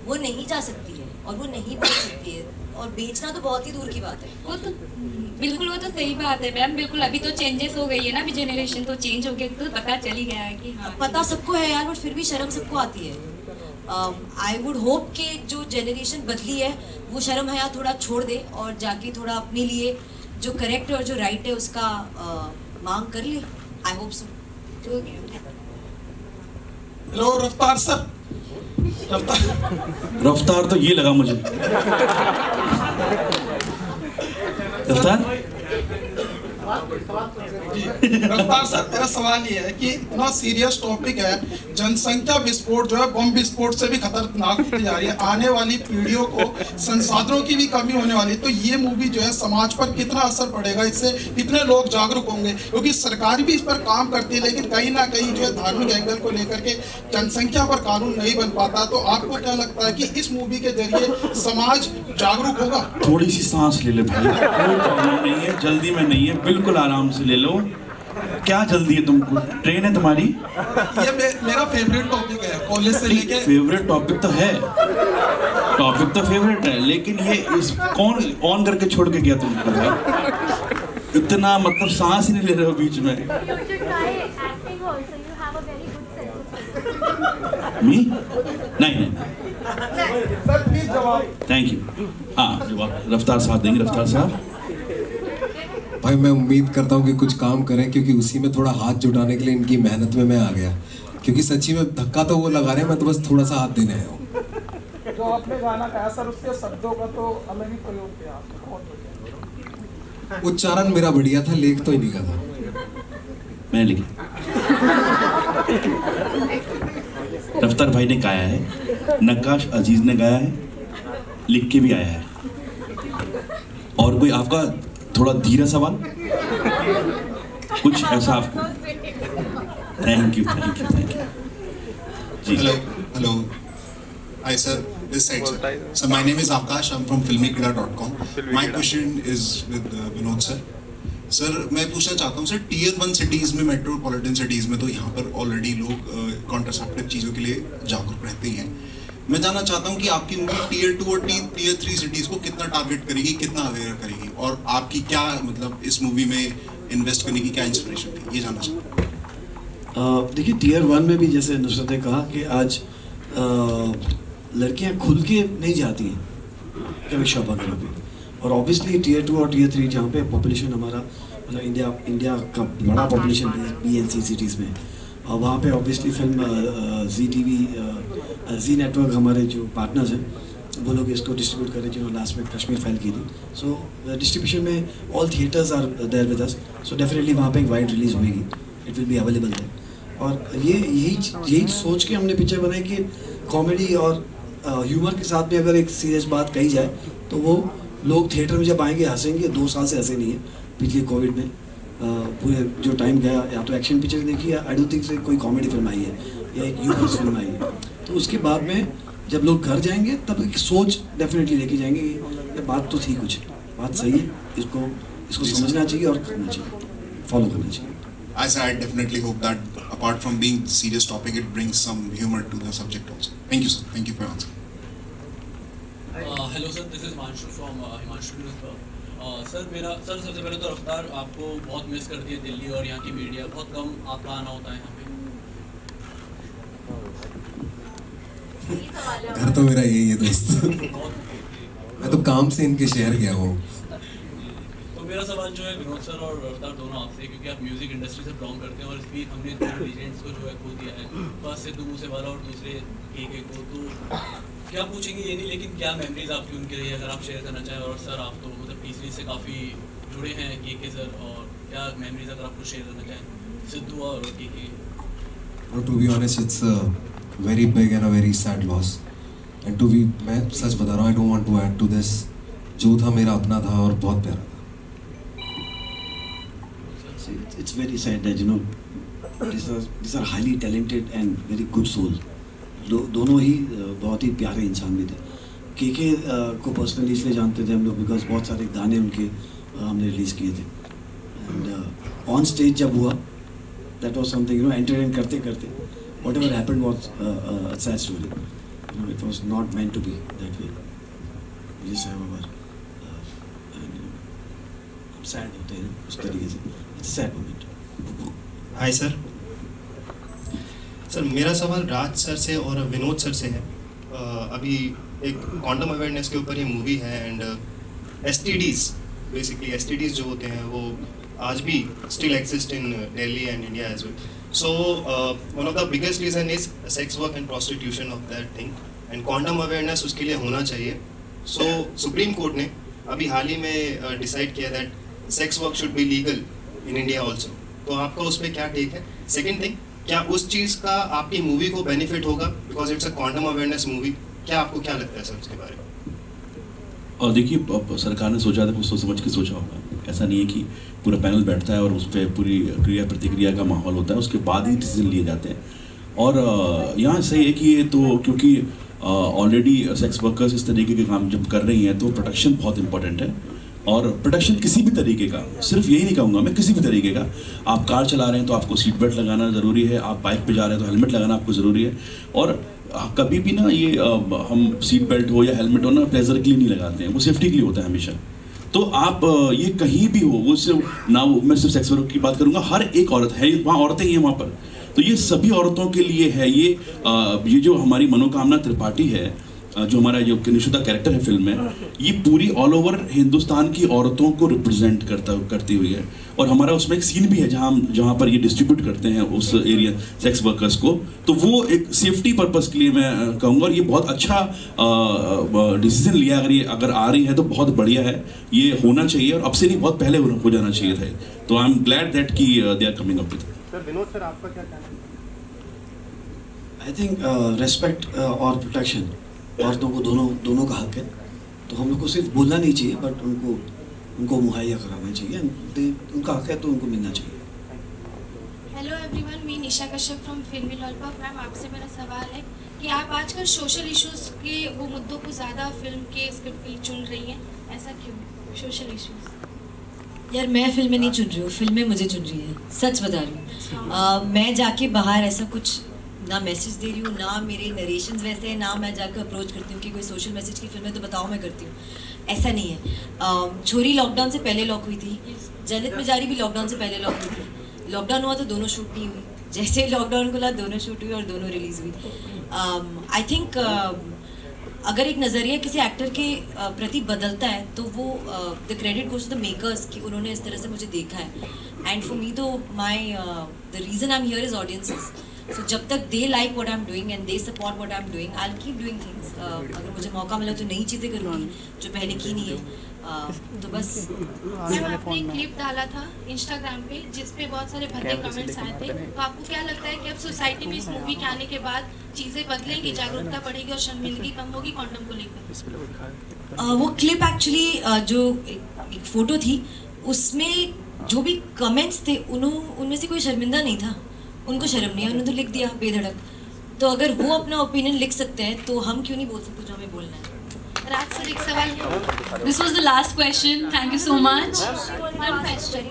वो नहीं जा सकती है और वो नहीं बेच सकती है, और बेचना तो बहुत ही दूर की बात है। वो तो बिल्कुल, वो तो सही बात है मैम, बिल्कुल। अभी तो चेंजेस हो गई है ना, अभी जनरेशन तो चेंज हो गई, तो पता चल ही गया है कि हाँ, पता सबको है यार, बट फिर भी शर्म सबको आती है। आई वुड होप कि जो जनरेशन बदली है वो शर्म हया थोड़ा छोड़ दे और जाके थोड़ा अपने लिए जो करेक्ट है और जो राइट है उसका मांग कर ले। I hope so. हेलो रफ्तार सर। रफ्तार तो ये लगा मुझे। रफ्तार रफ्तार सर, मेरा सवाल ये है कि इतना सीरियस टॉपिक है, जनसंख्या विस्फोट जो है बम विस्फोट से भी खतरनाक होती जा रही है, आने वाली पीढ़ियों को संसाधनों की भी कमी होने वाली है, तो ये मूवी जो है समाज पर कितना असर पड़ेगा, इससे कितने लोग जागरूक होंगे? क्योंकि सरकार भी इस पर काम करती है, लेकिन कहीं ना कहीं जो है धार्मिक एंगल को लेकर के जनसंख्या पर कानून नहीं बन पाता। तो आपको क्या लगता है कि इस मूवी के जरिए समाज जागरूक होगा? थोड़ी सी सांस ले ले भाई, कोई प्रॉब्लम नहीं है, जल्दी में नहीं है, बिल्कुल आराम से ले लो। क्या जल्दी है तुमको? ट्रेन है तुम्हारी? ये मेरा फेवरेट टॉपिक है कॉलेज से लेके। फेवरेट टॉपिक तो है, टॉपिक तो फेवरेट है, लेकिन ये इस कौन ऑन करके छोड़ के गया तुमको भाई? इतना मतलब सांस ही नहीं ले रहे हो बीच में। मी? नहीं। Thank you. हाँ जवाब रफ्तार साहब देंगे। रफ्तार साहब। भाई मैं उम्मीद करता हूँ कि कुछ काम करें, क्योंकि उसी में थोड़ा हाथ जुटाने के लिए इनकी मेहनत में मैं आ गया। क्योंकि सच्ची में धक्का तो वो लगा रहे हैं, मैं तो बस थोड़ा सा हाथ देने आया हूँ। जो आपने गाना गाया सर, उसके शब्दों का तो अलग ही प्रयोग किया आपने, बहुत बढ़िया। उच्चारण मेरा बढ़िया था, लेख तो ही लिखा था मैंने लिखा। रफ्तार भाई ने गाया है, नक्काश अजीज ने गाया है, लिख के भी आया है। और कोई आपका थोड़ा धीरा सवाल कुछ ऐसा आपको? Thank you thank you thank you ji. Hello Hi sir, this side sir. So my name is Akash. I'm from filmykida.com. My question is with Vinod sir. Sir, मैं पूछना चाहता हूँ सर, Tier 1 cities में, मेट्रोपॉलिटन सिटीज़ में तो यहाँ पर ऑलरेडी लोग कॉन्ट्रासेप्टिव चीज़ों के लिए जागरूक रहते ही हैं। मैं जानना चाहता हूँ कि आपकी मूवी Tier 2 और Tier 3 सिटीज़ को कितना टारगेट करेगी, कितना अवेयर करेगी, और आपकी क्या मतलब इस मूवी में इन्वेस्ट करने की क्या इंस्पिरेशन थी, ये जानना चाहता हूँ। देखिए Tier 1 में भी जैसे नुसरत ने कहा कि आज लड़कियां खुल के नहीं जाती हैं कभी शॉप वगैरह पे, और ऑब्वियसली Tier 2 और Tier 3 जहाँ पे पॉपुलेशन हमारा मतलब इंडिया का बड़ा पॉपुलेशन BNC सिटीज़ में, और वहाँ पे ऑब्वियसली फिल्म जी टीवी जी नेटवर्क हमारे जो पार्टनर्स हैं वो लोग इसको डिस्ट्रीब्यूट कर रहे हैं, जिन्होंने लास्ट में कश्मीर फाइल की थी। सो डिस्ट्रीब्यूशन में all theatres are there with us, so definitely वहाँ पे एक वाइड रिलीज होगी, it will be available there. और यही सोच के हमने पिक्चर बनाई कि कॉमेडी और ह्यूमर के साथ में अगर एक सीरियस बात कही जाए तो वो लोग थिएटर में जब आएंगे हंसेंगे। 2 साल से हंसे नहीं है पिछले कोविड में, पूरे जो टाइम गया या तो एक्शन पिक्चर देखी या आई डोंट थिंक से कोई कॉमेडी फिल्म आई है या एक ह्यूमर फिल्म आई है। तो उसके बाद में जब लोग घर जाएंगे तब एक सोच डेफिनेटली लेके जाएंगे कि ये बात तो थी, कुछ बात सही है, इसको समझना चाहिए और करना चाहिए, फॉलो करना चाहिए। I definitely hope that apart from being serious topic, it brings some humor to the subject also. Thank you sir. Thank you for your answer. Hello sir, this is Manshu from Himanshu Newspaper. Sir सबसे पहले तो रफ्तार आपको बहुत मिस करती है दिल्ली और यहाँ की मीडिया, बहुत कम आपका आना होता है यहाँ पे। घर तो मेरा यही है दोस्त। मैं तो काम से इनके शहर गया हूँ। मेरा सवाल जो है विनोद सर और रफ्तार दोनों आपसे, क्योंकि आप म्यूजिक इंडस्ट्री से बिलोंग करते हैं और इस बीच हमने 2 लीजेंड्स को जो है खो दिया है, फर्स्ट सिद्धू मूसेवाला और दूसरे केके को। तो क्या पूछेंगे ये नहीं, लेकिन क्या मेमोरीज आपकी उनकी रही है, अगर आप शेयर करना चाहें। और सर आप तो मतलब तीसरी से काफ़ी जुड़े हैं केके सर, और क्या मेमोरीज अगर आपको शेयर करना चाहें सिद्धू और KK. To be honest, it's a very big and a very sad loss. And मैं सच बता रहा हूँ, I don't want to add to this. जो था मेरा अपना था और बहुत प्यारा था। It's very sad that these are highly talented and very good soul. दोनों ही बहुत ही प्यारे इंसान भी थे। केके को पर्सनली इसलिए जानते थे हम लोग बिकॉज बहुत सारे गाने उनके हमने रिलीज़ किए थे, एंड ऑन स्टेज जब हुआ दैट वाज समथिंग एंटरटेन करते करते whatever happened was a sad story, it was not meant to be that way. Just however sad होते हैं उस तरीके से, it's a sad moment. Hi sir, मेरा सवाल राज सर से और विनोद सर से है। अभी एक कॉन्डम अवेयरनेस के ऊपर ये मूवी है, एंड STDs बेसिकली STDs जो होते हैं वो आज भी still exist in Delhi and India as well. So one of the biggest reason is sex work and prostitution of that thing, and condom awareness उसके लिए होना चाहिए। सो सुप्रीम कोर्ट ने अभी हाल ही में डिसाइड किया that sex work should be legal in India also. तो आपका उस पर क्या टेक है? सेकेंड थिंग, क्या उस चीज़ का आपकी मूवी को बेनिफिट होगा because it's a condom awareness movie? क्या आपको क्या लगता है सर उसके बारे में? और देखिए, सरकार ने सोचा था, कुछ सोच समझ के सोचा होगा। ऐसा नहीं है कि पूरा पैनल बैठता है और उस पर पूरी क्रिया प्रतिक्रिया का माहौल होता है, उसके बाद ही डिसीजन लिए जाते हैं। और यहाँ सही है कि ये तो क्योंकि ऑलरेडी सेक्स वर्कर्स इस तरीके के काम जब कर रही हैं तो प्रोटेक्शन बहुत इंपॉर्टेंट है। और प्रोटेक्शन किसी भी तरीके का, सिर्फ यही नहीं कहूँगा मैं, किसी भी तरीके का। आप कार चला रहे हैं तो आपको सीट बेल्ट लगाना ज़रूरी है, आप बाइक पे जा रहे हैं तो हेलमेट लगाना आपको ज़रूरी है। और कभी भी ना ये हम सीट बेल्ट हो या हेलमेट हो ना प्लेजर के लिए नहीं लगाते हैं, वो सेफ्टी के लिए होता है हमेशा। तो आप ये कहीं भी हो, वो सिर्फ ना, मैं सिर्फ सेक्स वर्क की बात करूँगा, हर एक औरत है वहाँ, औरतें ही हैं वहाँ पर, तो ये सभी औरतों के लिए है। ये जो हमारी मनोकामना त्रिपाठी है, जो हमारा जो निशुदा कैरेक्टर है फिल्म में, ये पूरी ऑल ओवर हिंदुस्तान की औरतों को रिप्रेजेंट करती हुई है। और हमारा उसमें एक सीन भी है जहाँ पर ये डिस्ट्रीब्यूट करते हैं उस एरिया सेक्स वर्कर्स को, तो वो एक सेफ्टी पर्पस के लिए मैं कहूँगा। और ये बहुत अच्छा डिसीजन लिया, अगर आ रही है तो बहुत बढ़िया है, ये होना चाहिए और अब से नहीं बहुत पहले हो जाना चाहिए था। तो आई एम ग्लैड दैट कि they are coming up with. Sir Vinod sir आपका क्या कहना है? आई थिंक रेस्पेक्ट और प्रोटेक्शन औरतों को दोनों का हक है, तो हम लोग को सिर्फ बोलना नहीं चाहिए बट उनको मुहैया कराना चाहिए। उनका हक है तो उनको मिलना चाहिए। हेलो एवरीवन, मैं निशा कश्यप फ्रॉम फिल्मी लॉलीपॉप। मैम, आपसे मेरा सवाल है कि आप आजकल सोशल इश्यूज के वो मुद्दों को ज़्यादा फिल्म के स्क्रिप्ट के लिए चुन रही हैं, ऐसा क्यों? सोशल इश्यूज यार, मैं फिल्में नहीं चुन रही हूँ, फिल्में मुझे चुन रही है, सच बता रही हूँ। मैं जाके बाहर ऐसा कुछ ना मैसेज दे रही हूँ, ना मेरे नरेशंस वैसे हैं, ना मैं जाकर अप्रोच करती हूँ कि कोई सोशल मैसेज की फिल्म है तो बताओ मैं करती हूँ, ऐसा नहीं है। छोरी लॉकडाउन से पहले लॉक हुई थी, जनित मिजारी भी लॉकडाउन से पहले लॉक हुई थी। लॉकडाउन हुआ तो दोनों शूट नहीं हुई, जैसे लॉकडाउन खुला दोनों शूट हुई और दोनों रिलीज हुई। आई थिंक अगर एक नज़रिया किसी एक्टर के प्रति बदलता है तो वो the credit goes to the makers कि उन्होंने इस तरह से मुझे देखा है। एंड फॉर मी तो the reason I am here is audiences. So जब तक they like what I am doing and they support what I am doing, I will keep doing things. अगर मुझे मौका मिला तो नई चीज़ें करूँगी जो पहले की नहीं है। तो बस। मैम, आपने एक क्लिप डाला था इंस्टाग्राम पे जिस पे बहुत सारे भद्दे कमेंट्स आए थे, तो आपको क्या लगता है कि अब सोसाइटी में इस मूवी के आने के बाद चीज़ें बदलेंगी, जागरूकता बढ़ेगी और शर्मिंदगी कम होगी कॉन्डम को लेकर? वो क्लिप एक्चुअली जो एक फ़ोटो थी उसमें जो भी कमेंट्स थे उनमें से कोई शर्मिंदा नहीं था, उनको शर्म नहीं है, उन्होंने तो लिख दिया बेधड़क। तो अगर वो अपना ओपिनियन लिख सकते हैं तो हम क्यों नहीं बोल सकते जो हमें बोलना है। राज सर, एक सवाल है। This was the last question. Thank you so much. One question.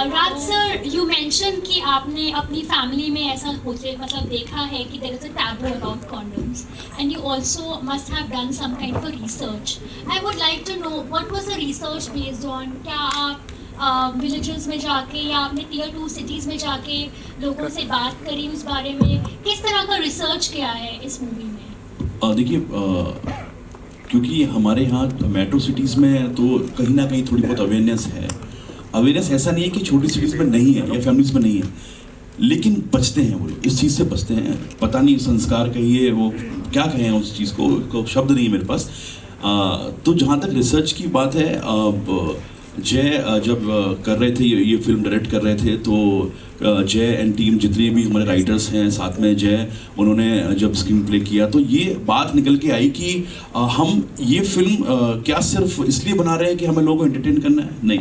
Raj sir, you mentioned कि आपने अपनी फैमिली में ऐसा होते मतलब देखा है कि there is a taboo about condoms, and you also must have done some kind of a research. I would like to know what was the research based on? क्या आप विलेजेस में जाके या आपने टियर 2 सिटीज़ में जाके लोगों से बात करी उस बारे में? किस तरह का रिसर्च किया है इस मूवी में? देखिए, क्योंकि हमारे यहाँ मेट्रो सिटीज़ में तो कहीं ना कहीं थोड़ी बहुत अवेयरनेस है। अवेयरनेस ऐसा नहीं है कि छोटी सिटीज़ में नहीं है या फैमिलीज़ में नहीं है, लेकिन बचते हैं वो, इस चीज़ से बचते हैं। पता नहीं संस्कार कहिए, वो क्या कहें उस चीज़ को शब्द नहीं है मेरे पास। तो जहाँ तक रिसर्च की बात है, जय जब कर रहे थे ये फिल्म डायरेक्ट कर रहे थे, तो जय एंड टीम जितने भी हमारे राइटर्स हैं साथ में जय, उन्होंने जब स्क्रीन प्ले किया तो ये बात निकल के आई कि हम ये फिल्म क्या सिर्फ इसलिए बना रहे हैं कि हमें लोगों को एंटरटेन करना है, नहीं।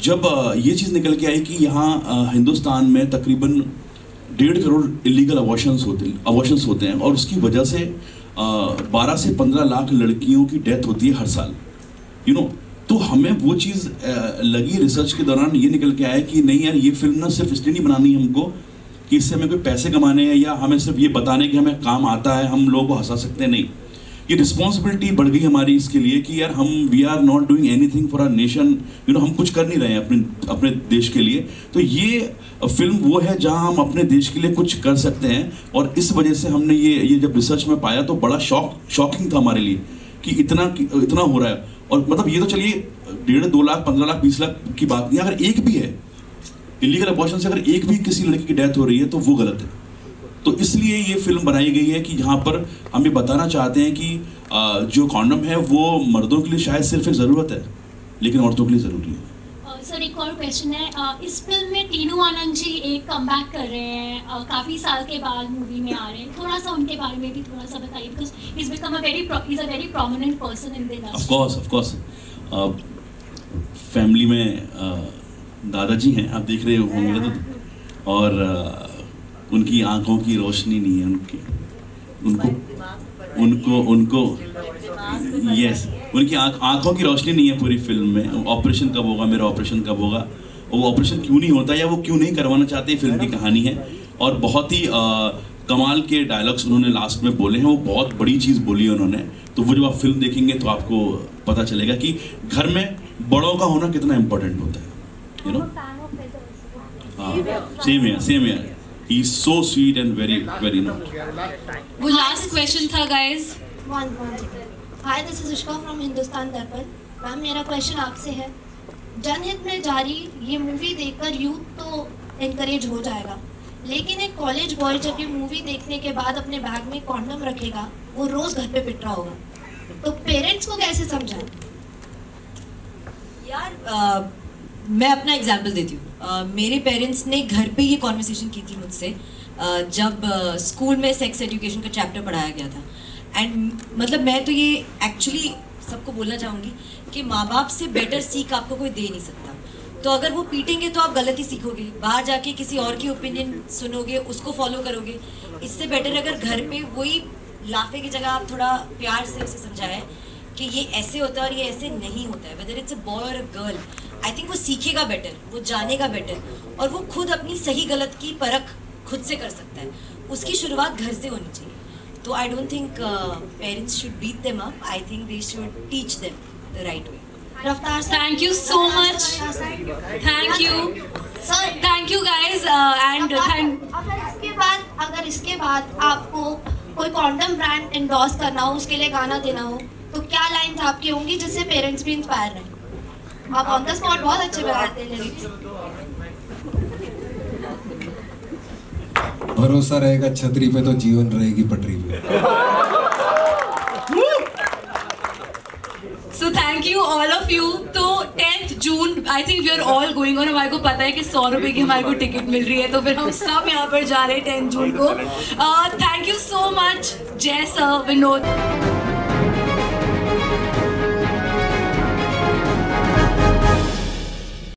जब ये चीज़ निकल के आई कि यहाँ हिंदुस्तान में तकरीबन 1.5 करोड़ इलीगल अबॉर्शंस होते हैं और उसकी वजह से 12 से 15 लाख लड़कियों की डेथ होती है हर साल, यू नो। तो हमें वो चीज़ लगी रिसर्च के दौरान, ये निकल के आया कि नहीं यार, ये फिल्म ना सिर्फ इसलिए नहीं बनानी हमको कि इससे हमें कोई पैसे कमाने हैं या हमें सिर्फ ये बताने कि हमें काम आता है, हम लोगों को हंसा सकते हैं, नहीं। ये रिस्पॉन्सिबिलिटी बढ़ गई हमारी इसके लिए कि यार हम we are not doing anything for our nation, you know, हम कुछ कर नहीं रहे हैं अपने देश के लिए। तो ये फिल्म वो है जहाँ हम अपने देश के लिए कुछ कर सकते हैं, और इस वजह से हमने ये जब रिसर्च में पाया तो बड़ा शॉकिंग था हमारे लिए कि इतना हो रहा है। और मतलब ये तो चलिए 1.5, 2 लाख, 15 लाख, 20 लाख की बात नहीं, अगर एक भी है इलीगल अबॉर्शन से, अगर एक भी किसी लड़की की डेथ हो रही है तो वो गलत है। तो इसलिए ये फिल्म बनाई गई है कि जहाँ पर हम ये बताना चाहते हैं कि जो कॉन्डम है वो मर्दों के लिए शायद सिर्फ एक ज़रूरत है, लेकिन औरतों के लिए ज़रूरी है। सर, एक और क्वेश्चन है। इस फिल्म में टीनू आनंद जी एक कमबैक कर रहे हैं, काफ़ी साल के बाद मूवी में आ रहे हैं, थोड़ा सा उनके बारे में भी थोड़ा सा बताइए, because he is become a very prominent person in the industry. Of course family में दादाजी हैं, आप देख रहे होंगे तो, और उनकी आंखों की रोशनी नहीं है, उनको यस, उनकी आंखों की रोशनी नहीं है पूरी फिल्म में। ऑपरेशन कब होगा, मेरा ऑपरेशन कब होगा, वो ऑपरेशन क्यों नहीं होता या वो क्यों नहीं करवाना चाहते, फिल्म की कहानी है। और बहुत ही कमाल के डायलॉग्स उन्होंने लास्ट में बोले हैं, वो बहुत बड़ी चीज़ बोली है उन्होंने। तो वो जब आप फिल्म देखेंगे तो आपको पता चलेगा कि घर में बड़ों का होना कितना इम्पोर्टेंट होता है, यू नो। सेम है। He is so sweet and very, very nice. वो लास्ट क्वेश्चन था guys, hi, this is इश्का from Hindustan दर्पण। मैम, मेरा क्वेश्चन आपसे है, जनहित में जारी ये मूवी देखकर यूथ तो एनकरेज हो जाएगा, लेकिन एक कॉलेज बॉय जब ये मूवी देखने के बाद अपने बैग में कॉन्डम रखेगा, वो रोज घर पे पिट रहा होगा, तो पेरेंट्स को कैसे समझाएं? यार मैं अपना एग्जाम्पल देती हूँ। मेरे पेरेंट्स ने घर पे ये कॉन्वर्सेशन की थी मुझसे जब स्कूल में सेक्स एजुकेशन का चैप्टर पढ़ाया गया था। एंड मतलब मैं तो ये एक्चुअली सबको बोलना चाहूँगी कि माँ बाप से बेटर सीख आपको कोई दे नहीं सकता। तो अगर वो पीटेंगे तो आप गलत ही सीखोगे, बाहर जाके किसी और की ओपिनियन सुनोगे, उसको फॉलो करोगे। इससे बेटर अगर घर पे वही लाफे की जगह आप थोड़ा प्यार से उसे समझाएं कि ये ऐसे होता है और ये ऐसे नहीं होता है, वेदर इट्स अ बॉय और अ गर्ल। आई थिंक वो सीखेगा बेटर, वो जानेगा बेटर, और वो खुद अपनी सही गलत की परख खुद से कर सकता है। उसकी शुरुआत घर से होनी चाहिए। तो I don't think parents should beat them up, I think they should teach them the right way. Raftaar, thank you so much, thank you sir, thank you guys. And अगर इसके बाद आपको कोई कॉन्डम ब्रांड एंडोर्स करना हो, उसके लिए गाना देना हो, तो क्या लाइन्स आपकी होंगी जिससे पेरेंट्स भी इंस्पायर रहें? आप ऑन द स्पॉट बहुत अच्छे बनाते हैं लिरिक्स। भरोसा रहेगा छतरी पे तो जीवन रहेगी पटरी पे। So thank you all of you। तो 10th June I think we are all going on। हमारे को पता है कि 100 रुपए की हमारे को टिकट मिल रही है, तो फिर हम सब यहाँ पर जा रहे हैं 10 जून को। थैंक यू सो मच जय सर, विनोद।